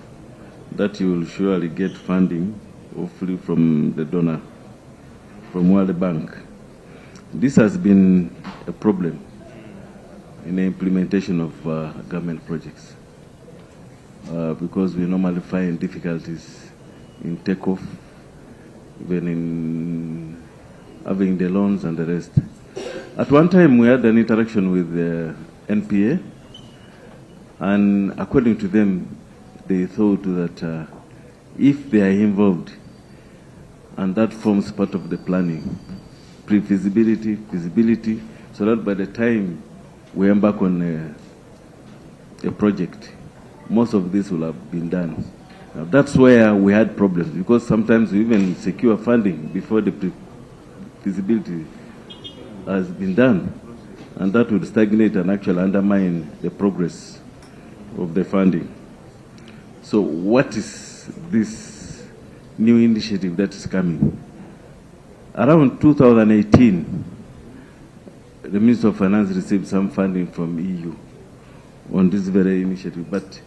that you will surely get funding, hopefully from the donor, from World Bank. This has been a problem in the implementation of government projects because we normally find difficulties in takeoff, even in having the loans and the rest. At one time, we had an interaction with the NPA, and according to them, they thought that if they are involved, and that forms part of the planning, pre-feasibility, feasibility, so that by the time we embark on a project, most of this will have been done. Now, that's where we had problems, because sometimes we even secure funding before the feasibility has been done, and that would stagnate and actually undermine the progress of the funding. So what is this new initiative that is coming? Around 2018, the Minister of Finance received some funding from EU on this very initiative, but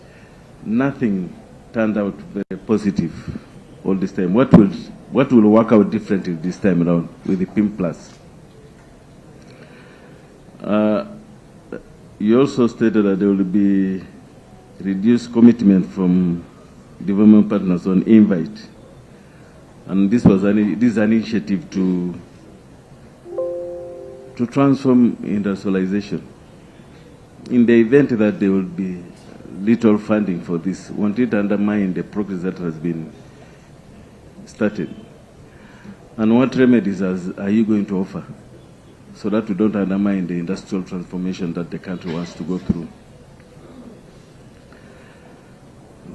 nothing turned out very positive all this time. What will work out differently this time around with the PIM Plus? You also stated that there will be reduced commitment from development partners on invite, and this is an initiative to transform industrialization. In the event that there will be little funding for this, won't it undermine the progress that has been started? And what remedies are you going to offer so that we don't undermine the industrial transformation that the country wants to go through?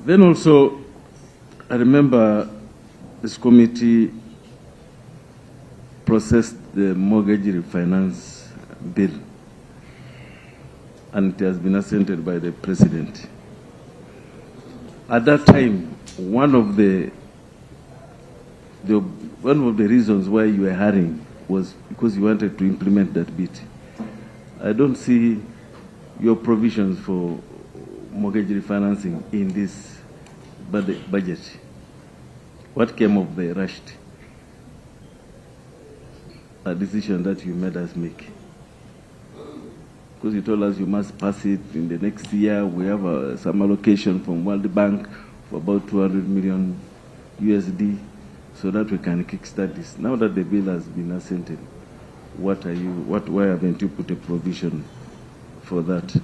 Then also, I remember this committee processed the mortgage refinance bill, and it has been assented by the president. At that time, one of the reasons why you were hurrying was because you wanted to implement that bit. I don't see your provisions for mortgage refinancing in this budget. What came of the rushed decision that you made us make? Because you told us you must pass it in the next year. We have some allocation from World Bank for about 200 million USD so that we can kickstart this. Now that the bill has been assented, why haven't you put a provision for that?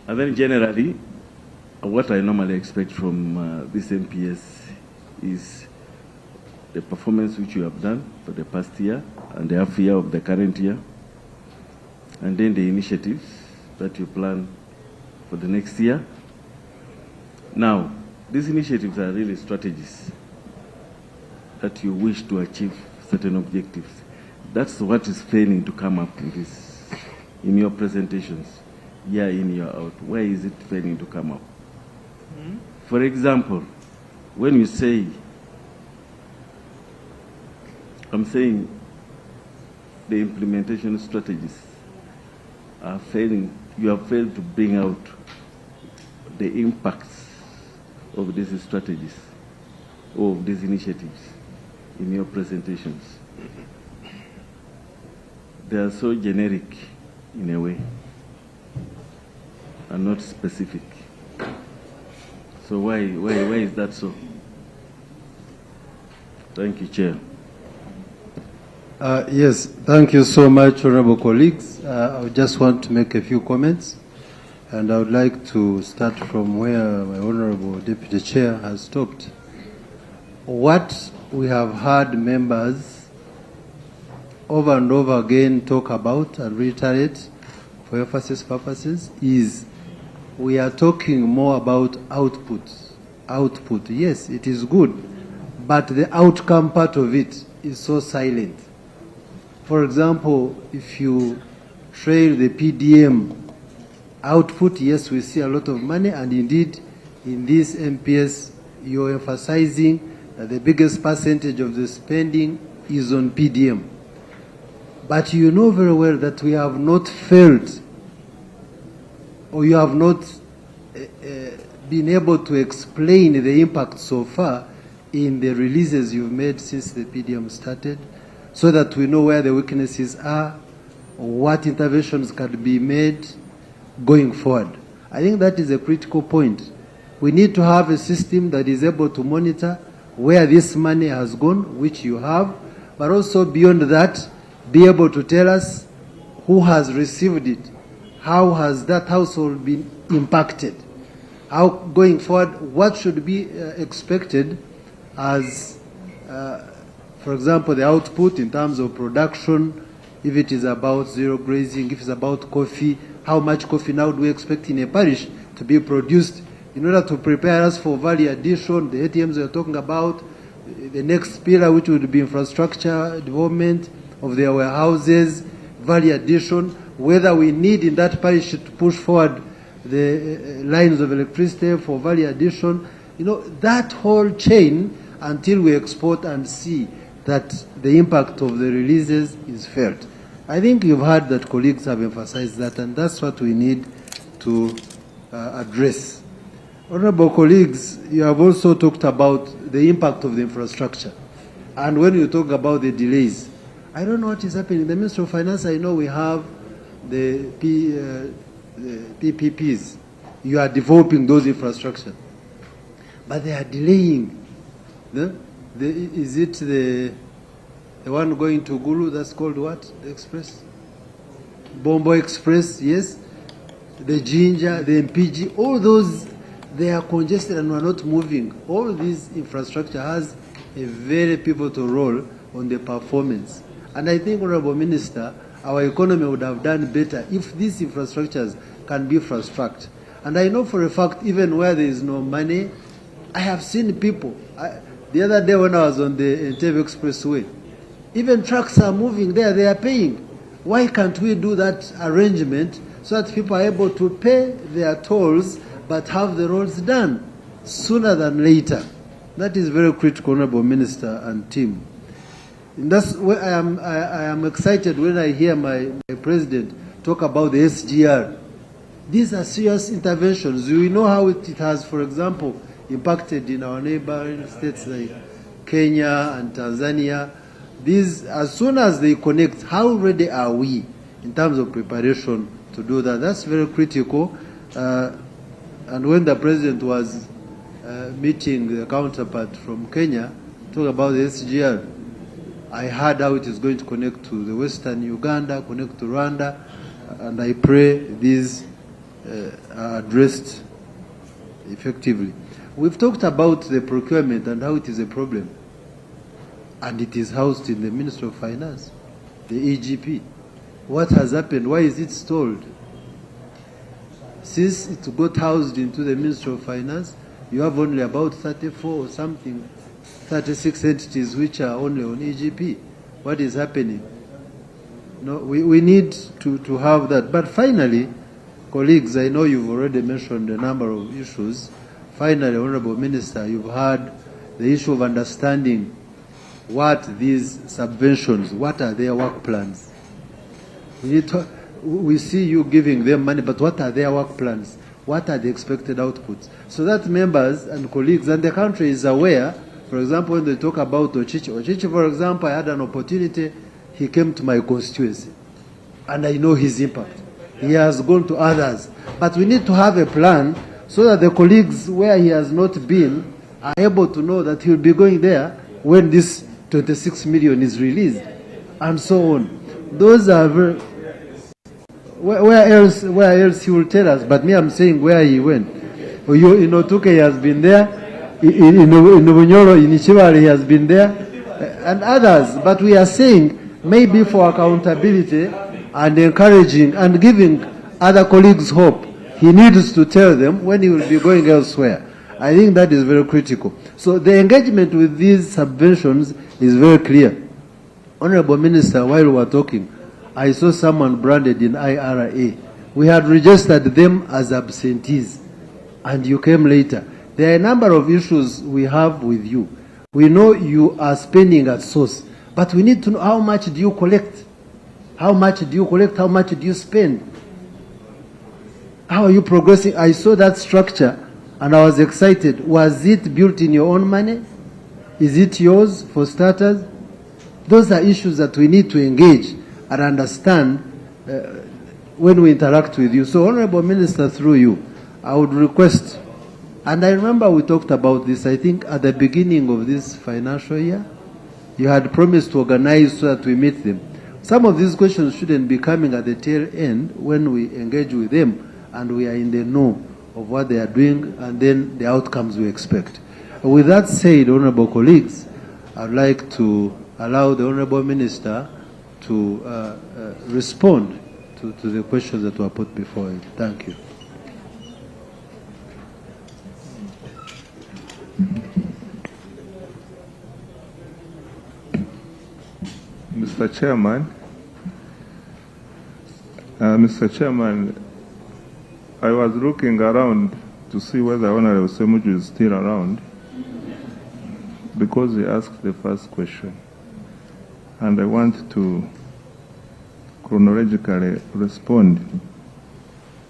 And then generally, what I normally expect from this MPS is the performance which you have done for the past year and the half year of the current year, and then the initiatives that you plan for the next year. Now, these initiatives are really strategies that you wish to achieve certain objectives. That's what is failing to come up in your presentations, year in, year out. Why is it failing to come up? For example, when you say, I'm saying the implementation strategies are failing, you have failed to bring out the impacts of these strategies or of these initiatives in your presentations. They are so generic in a way and not specific. So why is that so? Thank you, Chair. Yes, thank you so much, honorable colleagues. I just want to make a few comments, and I would like to start from where my honorable deputy chair has stopped. What we have heard members over and over again talk about and reiterate for emphasis purposes is we are talking more about output. Output, yes, it is good, but the outcome part of it is so silent. For example, if you trail the PDM output, yes, we see a lot of money, and indeed in this MPS you're emphasizing the biggest percentage of the spending is on PDM. But you know very well that we have not felt, or you have not been able to explain the impact so far in the releases you've made since the PDM started, so that we know where the weaknesses are, what interventions can be made going forward. I think that is a critical point. We need to have a system that is able to monitor where this money has gone, which you have, but also beyond that, be able to tell us who has received it, how has that household been impacted, how going forward, what should be expected as, for example, the output in terms of production, if it is about zero grazing, if it's about coffee, how much coffee now do we expect in a parish to be produced in order to prepare us for value addition, the ATMs we are talking about, the next pillar which would be infrastructure development of their warehouses, value addition, whether we need in that parish to push forward the lines of electricity for value addition, that whole chain until we export and see that the impact of the releases is felt. I think you've heard that colleagues have emphasized that, and that's what we need to address. Honorable colleagues, you have also talked about the impact of the infrastructure. And when you talk about the delays, I don't know what is happening. In the Ministry of Finance, I know we have the PPPs. You are developing those infrastructure. But they are delaying. Is it the one going to Gulu, that's called what? The Express? Bombo Express, yes. The Ginger, the MPG, all those, they are congested and we are not moving. All this infrastructure has a very pivotal role on the performance. And I think, Honorable Minister, our economy would have done better if these infrastructures can be fast-tracked. And I know for a fact, even where there is no money, I have seen people. The other day when I was on the Entebbe Expressway, even trucks are moving there, they are paying. Why can't we do that arrangement so that people are able to pay their tolls but have the roads done sooner than later? That is very critical, Honorable Minister and team. And that's where I am excited when I hear my President talk about the SGR. These are serious interventions. We know how it has, for example, impacted in our neighboring states like Kenya and Tanzania. These, as soon as they connect, how ready are we in terms of preparation to do that? That's very critical. And when the President was meeting the counterpart from Kenya, talk about the SGR, I heard how it is going to connect to the Western Uganda, connect to Rwanda, and I pray these are addressed effectively. We've talked about the procurement and how it is a problem, and it is housed in the Ministry of Finance, the EGP. What has happened? Why is it stalled? Since it got housed into the Ministry of Finance, you have only about 34 or something, 36 entities which are only on EGP. What is happening? No, we need to have that. But finally, colleagues, I know you've already mentioned a number of issues. Finally, Honorable Minister, you've had the issue of understanding what these subventions, what are their work plans. We see you giving them money, but what are their work plans? What are the expected outputs? So that members and colleagues and the country is aware. For example, when they talk about Ochichi, for example, I had an opportunity, he came to my constituency, and I know his impact. He has gone to others. But we need to have a plan so that the colleagues where he has not been are able to know that he will be going there when this 26 million is released, and so on. Those are very... Where else he will tell us, but me I'm saying where he went. In Otuke he has been there, in Ubunyoro, in Ichibari he has been there, and others. But we are saying maybe for accountability and encouraging and giving other colleagues hope, he needs to tell them when he will be going elsewhere. I think that is very critical. So the engagement with these subventions is very clear. Honorable Minister, while we were talking, I saw someone branded in IRA. We had registered them as absentees, and you came later. There are a number of issues we have with you. We know you are spending at source, but we need to know how much do you collect? How much do you collect? How much do you spend? How are you progressing? I saw that structure and I was excited. Was it built in your own money? Is it yours for starters? Those are issues that we need to engage and understand when we interact with you. So, Honorable Minister, through you, I would request, and I remember we talked about this, I think, at the beginning of this financial year. You had promised to organize so that we meet them. Some of these questions shouldn't be coming at the tail end when we engage with them and we are in the know of what they are doing and then the outcomes we expect. With that said, honorable colleagues, I'd like to allow the honorable minister to respond to the questions that were put before him. Thank you. Mr. Chairman, I was looking around to see whether Honorable Semuju is still around because he asked the first question. And I want to chronologically respond,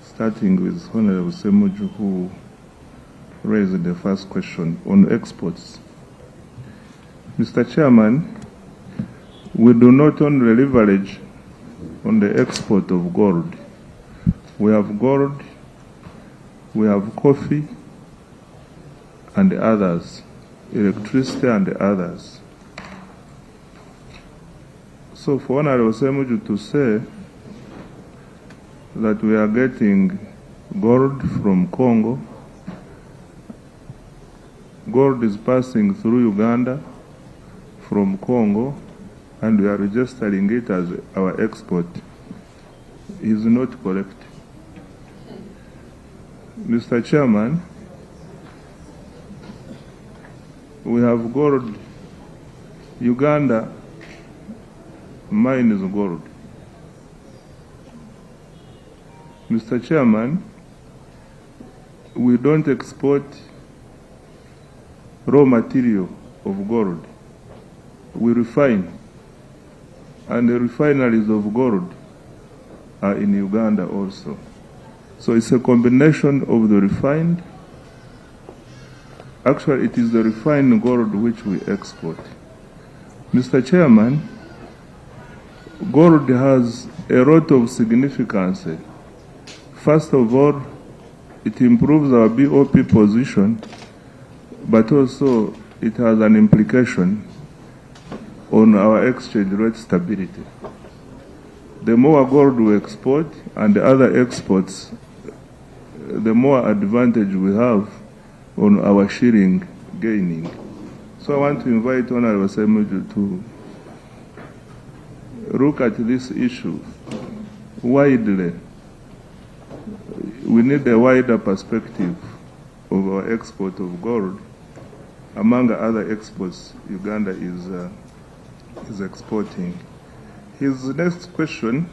starting with Honorable Semuju, who raised the first question on exports. Mr. Chairman, we do not only leverage on the export of gold. We have gold, we have coffee, and others, electricity and others. So for Honorable Semuju to say that we are getting gold from Congo, gold is passing through Uganda from Congo, and we are registering it as our export, is not correct. Mr. Chairman, we have gold. Uganda mines gold. Mr. Chairman, we don't export raw material of gold. We refine. And the refineries of gold are in Uganda also. So it's a combination of the refined. Actually, it is the refined gold which we export. Mr. Chairman, gold has a lot of significance. First of all, it improves our BOP position, but also it has an implication on our exchange rate stability. The more gold we export and the other exports, the more advantage we have on our shilling gaining. So I want to invite Honorable Semuju to look at this issue widely. We need a wider perspective of our export of gold. Among other exports, Uganda is exporting. His next question,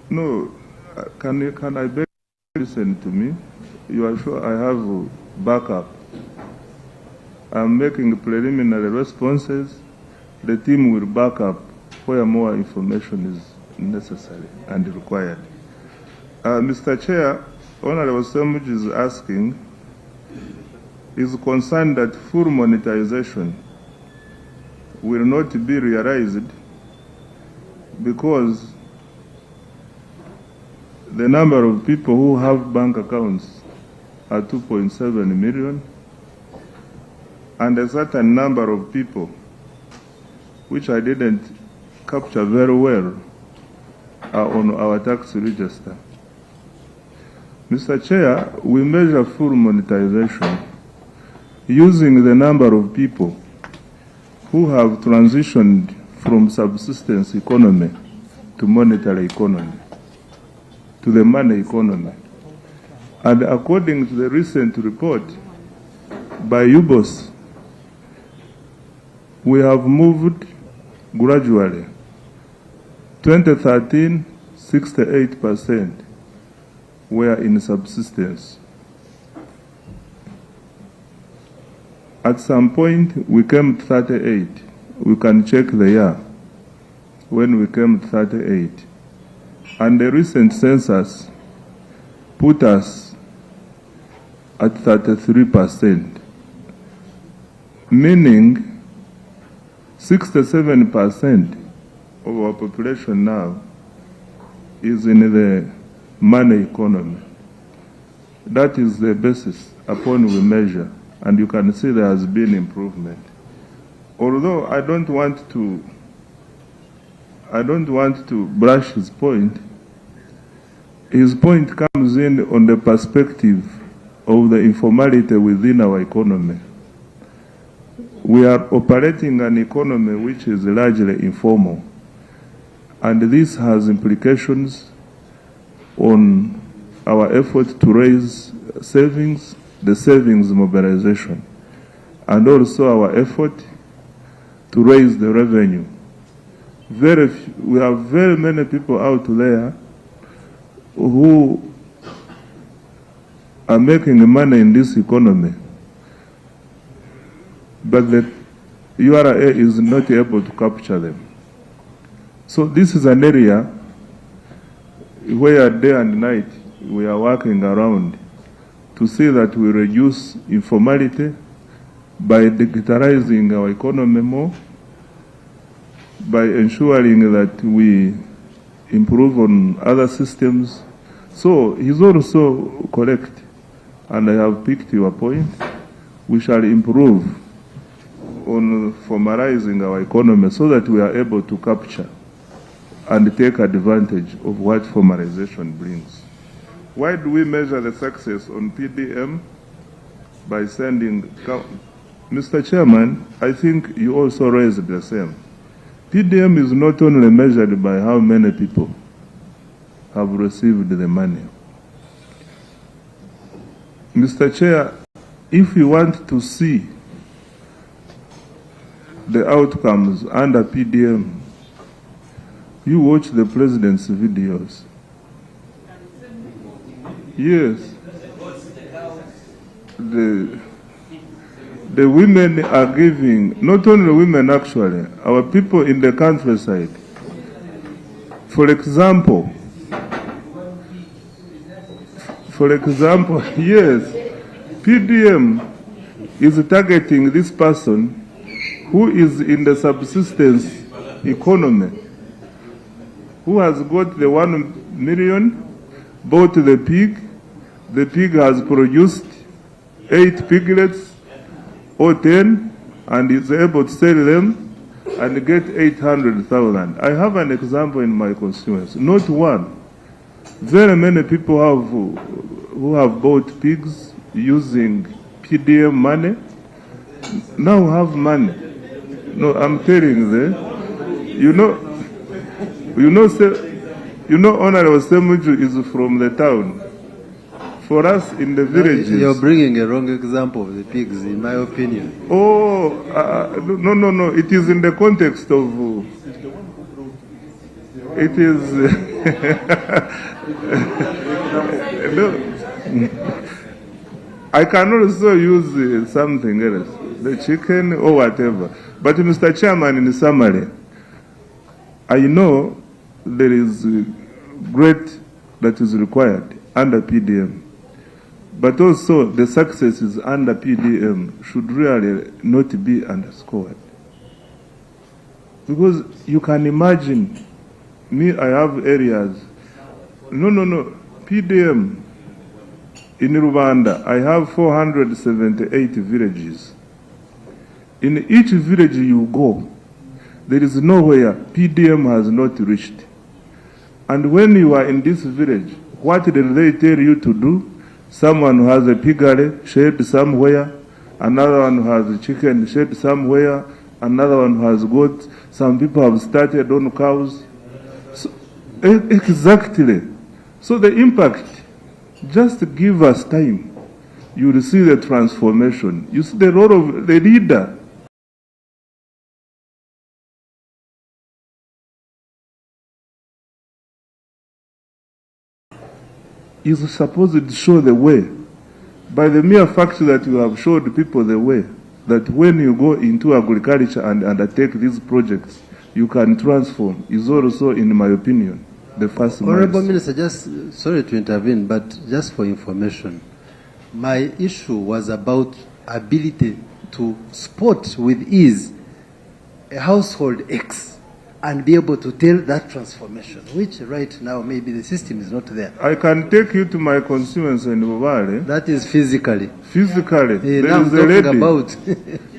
no, can I beg you to listen to me? You are sure I have backup. I'm making preliminary responses. The team will back up where more information is necessary and required. Mr. Chair, Honorable Semuju is asking, is concerned that full monetization will not be realized because the number of people who have bank accounts are 2.7 million, and a certain number of people, which I didn't capture very well, are on our tax register. Mr. Chair, we measure full monetization using the number of people who have transitioned from subsistence economy to monetary economy, to the money economy. And according to the recent report by UBOS, we have moved gradually. 2013, 68% were in subsistence. At At some point, we came to 38. We can check the year when we came to 38. And the recent census put us at 33%, meaning 67% of our population now is in the money economy. That is the basis upon we measure, and you can see there has been improvement. Although I don't want to brush his point. His point comes in on the perspective of the informality within our economy. We are operating an economy which is largely informal, and this has implications on our effort to raise savings, the savings mobilization, and also our effort to raise the revenue. We have very many people out there who are making money in this economy, but the URA is not able to capture them. So this is an area where day and night we are working around to see that we reduce informality by digitalizing our economy more, by ensuring that we improve on other systems. So he's also correct, and I have picked your point. We shall improve on formalizing our economy so that we are able to capture and take advantage of what formalization brings. Why do we measure the success on PDM? By sending, Mr. Chairman, I think you also raised the same. PDM is not only measured by how many people have received the money. Mr. Chair, if you want to see the outcomes under PDM, you watch the president's videos. Yes. The women are giving, not only women actually, our people in the countryside. For example, yes, PDM is targeting this person who is in the subsistence economy, who has got the 1 million, bought the pig has produced 8 piglets or 10, and is able to sell them and get 800,000. I have an example in my constituency, not one. Very many people who have bought pigs using PDM money now have money. No, I'm telling you, Honorable Semuju is from the town. For us in the villages... You're bringing a wrong example of the pigs, in my opinion. Oh, no. It is in the context of... it is... I can also use something else, the chicken or whatever. But Mr. Chairman, in summary, I know there is great that is required under PDM. But also the successes under PDM should really not be underscored. Because you can imagine, I have areas, PDM in Rwanda, I have 478 villages. In each village you go, there is nowhere PDM has not reached. And when you are in this village, what did they tell you to do? Someone who has a piggery shed somewhere, another one who has a chicken shed somewhere, another one who has goats. Some people have started on cows. So, exactly. So the impact, just give us time. You will see the transformation. You see the role of the leader. Is supposed to show the way. By the mere fact that you have showed people the way, that when you go into agriculture and undertake these projects, you can transform is also, in my opinion, the first Honorable milestone. Minister, just sorry to intervene, but just for information, my issue was about ability to spot with ease a household X and be able to tell that transformation, which right now maybe the system is not there. I can take you to my constituency in Bovare. That is physically. Physically. There now is I'm a lady. talking about.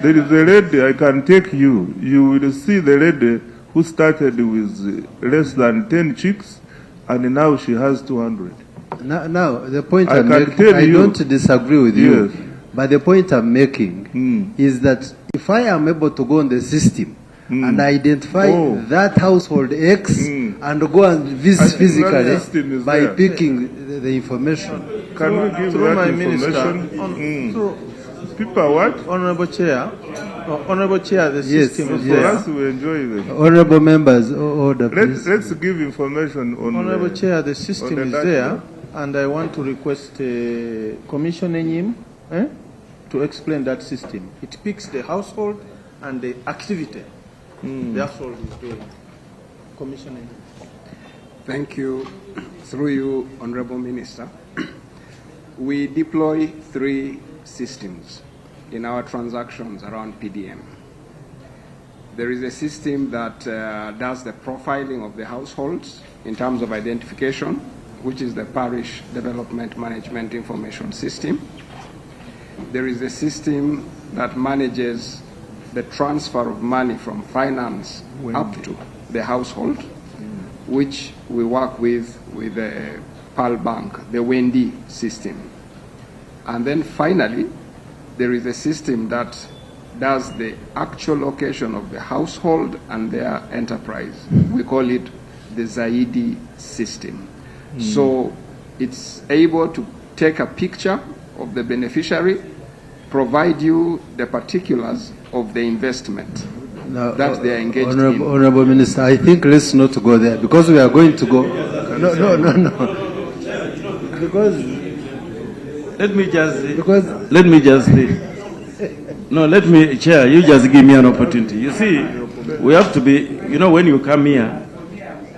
There is a lady, I can take you. You will see the lady who started with less than 10 chicks, and now she has 200. Now the point I I'm can making, tell I you. don't disagree with you, Yes. but the point I'm making is that if I am able to go on the system and identify that household X and go and visit system physically is by there. picking the information. Can we give Through that my information? minister, through People what? Honorable Chair, Honorable Chair, the Yes, system is For there. us, we enjoy them. Honorable members, order please. Let's give information on Honorable the, Chair, the system on is the there, and I want to request Commissioner Nyim to explain that system. It picks the household and the activity the household is doing. Commissioner Nyim. Thank you. Through you, Honorable Minister. We deploy 3 systems in our transactions around PDM. There is a system that does the profiling of the households in terms of identification, which is the Parish Development Management Information System. There is a system that manages the transfer of money from finance up to the household, which we work with the PAL Bank, the Wendy system. And then finally, there is a system that does the actual location of the household and their enterprise. We call it the Zaidi system. So it's able to take a picture of the beneficiary, provide you the particulars of the investment that they are engaged in. Honorable Minister, I think let's not go there because we are going to go. No. Because let me just no, let me, Chair, you just give me an opportunity. You see, we have to be, you know, when you come here,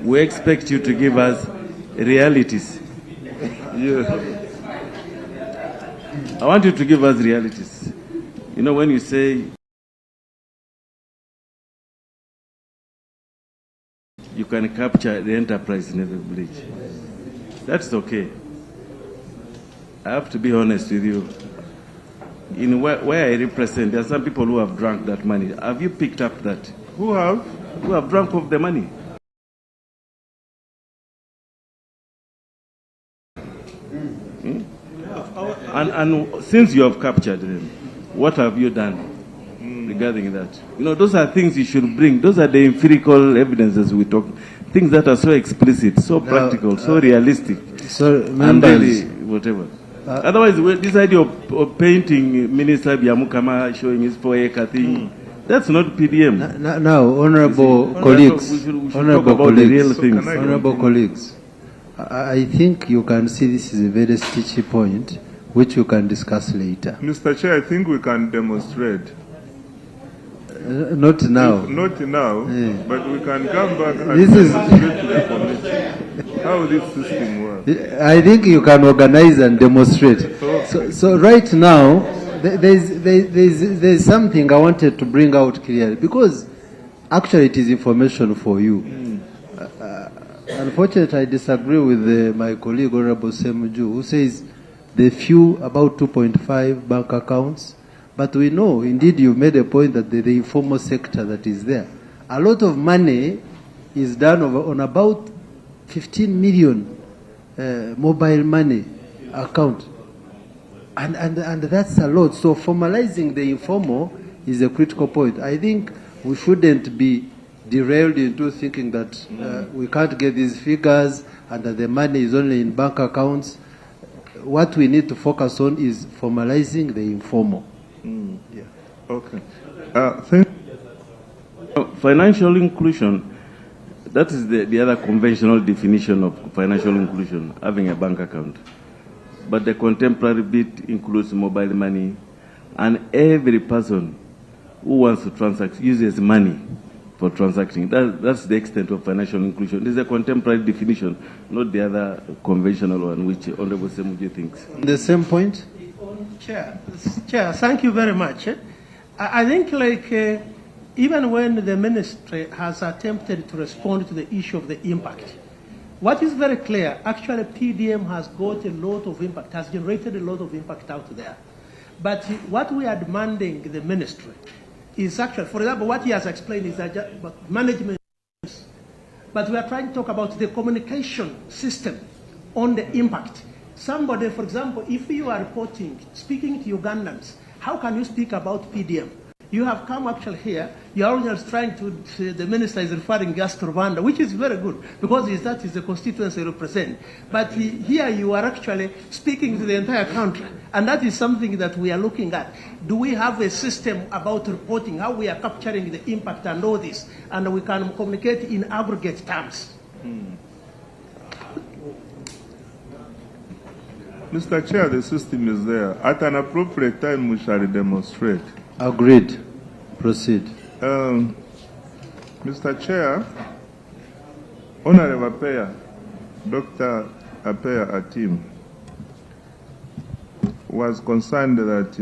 we expect you to give us realities. I want you to give us realities. You know, when you say you can capture the enterprise in every village, that's okay. I have to be honest with you. In where I represent, there are some people who have drunk that money. Have you picked up that? Who have? Who have drunk of the money? And since you have captured them, what have you done regarding that? You know, those are things you should bring. Those are the empirical evidences we talk. Things that are so explicit, so practical, so realistic. So, and members, really, whatever. Otherwise, this idea of painting Minister Biamukama showing his 4-acre thing, that's not PDM. now, honorable colleagues, we should honorable talk about colleagues, the real things. honorable colleagues, I think you can see this is a very stitchy point, which you can discuss later. Mr. Chair, I think we can demonstrate. Not now. Not now, but we can come back and This is- demonstrate to the committee how this system works. I think you can organize and demonstrate. So right now, there's something I wanted to bring out clearly, because actually it is information for you. Unfortunately, I disagree with my colleague, Honorable Semuju, who says the few, about 2.5 bank accounts. But we know, indeed, you made a point that the informal sector that is there. A lot of money is done on about 15 million mobile money account. And that's a lot. So formalizing the informal is a critical point. I think we shouldn't be derailed into thinking that we can't get these figures and that the money is only in bank accounts. What we need to focus on is formalizing the informal. Yeah. Okay. Thank Financial inclusion, that is the other conventional definition of financial inclusion, having a bank account. But the contemporary bit includes mobile money and every person who wants to transact uses money for transacting. That's the extent of financial inclusion. This is a contemporary definition, not the other conventional one, which Honorable Semuji thinks. The same point? Chair, thank you very much. I think even when the ministry has attempted to respond to the issue of the impact, what is very clear, actually PDM has got a lot of impact, has generated a lot of impact out there. But what we are demanding the ministry is actually, for example, what he has explained is that management, but we are trying to talk about the communication system on the impact. Somebody, for example, if you are reporting, speaking to Ugandans, how can you speak about PDM? You have come actually here, you are just trying to, the minister is referring just to Rwanda, which is very good, because that is the constituency you represent. But here you are actually speaking to the entire country, and that is something that we are looking at. Do we have a system about reporting, how we are capturing the impact and all this, and we can communicate in aggregate terms? Mr. Chair, the system is there. At an appropriate time, we shall demonstrate. Agreed. Proceed. Mr. Chair, Honorable Apea, Dr. Apea Atim, was concerned that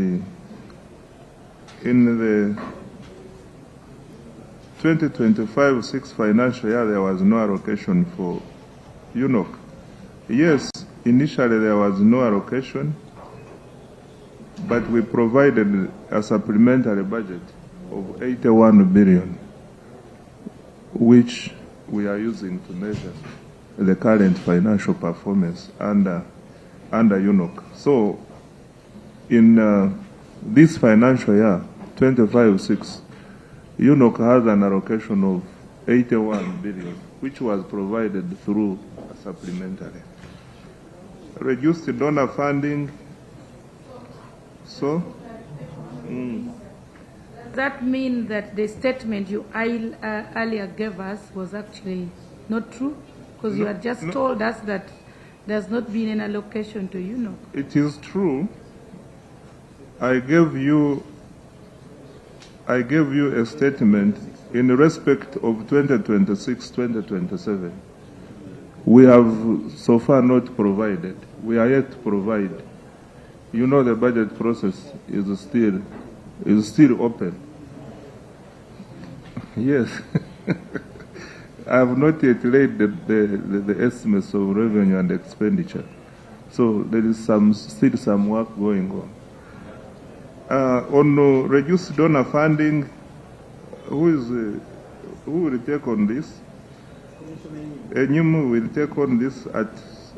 in the 2025-6 financial year, there was no allocation for UNOC. Yes, initially there was no allocation, but we provided a supplementary budget of 81 billion, which we are using to measure the current financial performance under UNOC. So, in this financial year, 25-6, UNOC has an allocation of 81 billion, which was provided through a supplementary. Reduced donor funding. So, Does that mean that the statement you earlier gave us was actually not true? Because you had just told us that there's not been an allocation to UNOC. It is true. I gave you a statement in respect of 2026-2027. We have so far not provided. We are yet to provide. You know, the budget process is still open. Yes. I have not yet laid the estimates of revenue and expenditure. So there is still some work going on. On reduced donor funding, who will take on this? Enyumu will take on this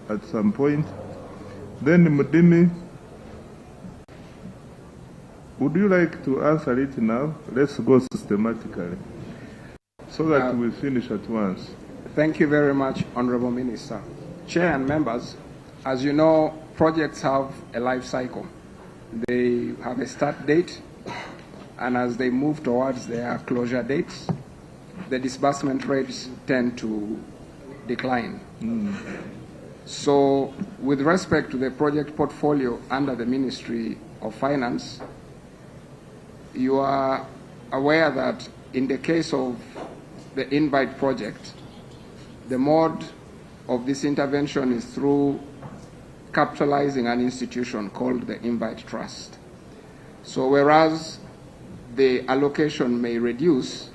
at some point. Then Mudimi, would you like to answer it now? Let's go systematically so that we finish at once. Thank you very much, Honorable Minister. Chair and members, as you know, projects have a life cycle. They have a start date, and as they move towards their closure dates, the disbursement rates tend to decline. So, with respect to the project portfolio under the Ministry of Finance, you are aware that in the case of the Invite project, the mode of this intervention is through capitalizing an institution called the Invite Trust. So whereas the allocation may reduce,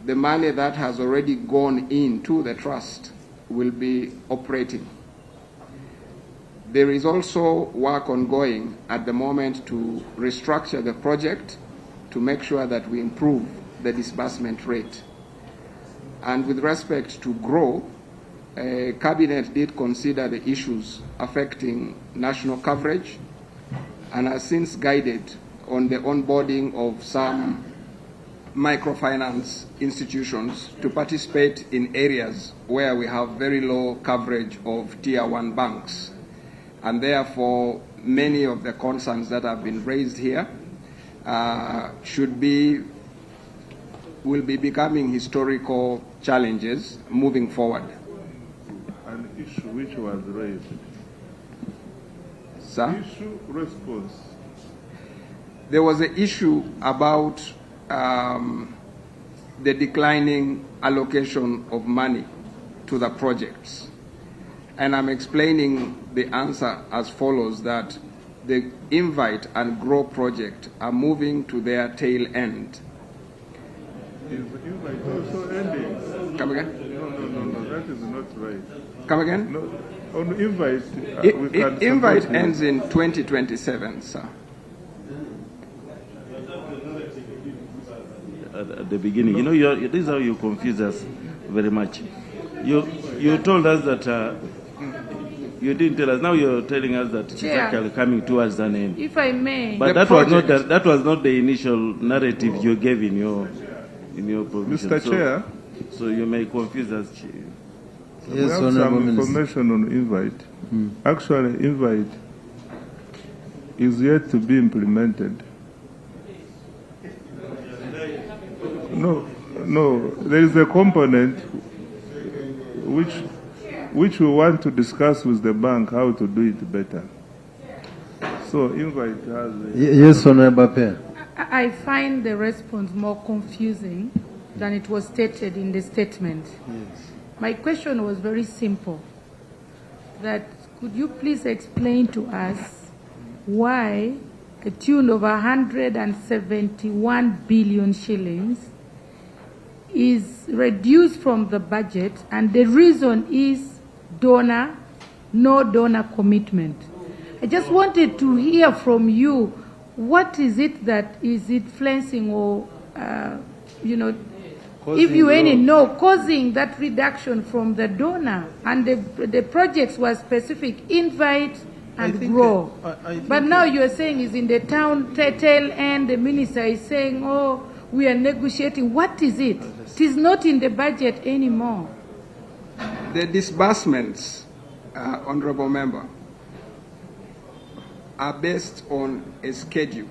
the money that has already gone into the trust will be operating. There is also work ongoing at the moment to restructure the project to make sure that we improve the disbursement rate. And with respect to GROW, Cabinet did consider the issues affecting national coverage and has since guided on the onboarding of some microfinance institutions to participate in areas where we have very low coverage of Tier 1 banks. And therefore, many of the concerns that have been raised here will be becoming historical challenges moving forward. An issue which was raised. Sir? Issue response. there was an issue about the declining allocation of money to the projects. And I'm explaining the answer as follows, that the Invite and Grow project are moving to their tail end. Is Invite also ending? Come again? No, that is not right. Come again? No, on Invite, we can Invite support you. ends in 2027, sir. At the beginning, you know, this is how you confuse us very much. You told us that you didn't tell us. Now you're telling us that it's actually coming towards an end. If I may. But that was not the initial narrative you gave in your provision. Mr. Chair. So you may confuse us. We have some information on Invite. Actually, Invite is yet to be implemented. No, there is a component which we want to discuss with the bank how to do it better. So Invite has... Yes, Honorable Pair. I find the response more confusing than it was stated in the statement. Yes. My question was very simple. That could you please explain to us why a tune of 171 billion shillings is reduced from the budget, and the reason is no donor commitment. I just wanted to hear from you, what is it that is influencing or, if you know, causing that reduction from the donor, and the projects were specific, Invite and Grow. But now you're saying is in the town tail end, the minister is saying, oh, we are negotiating. What is it? It is not in the budget anymore. The disbursements, Honorable Member, are based on a schedule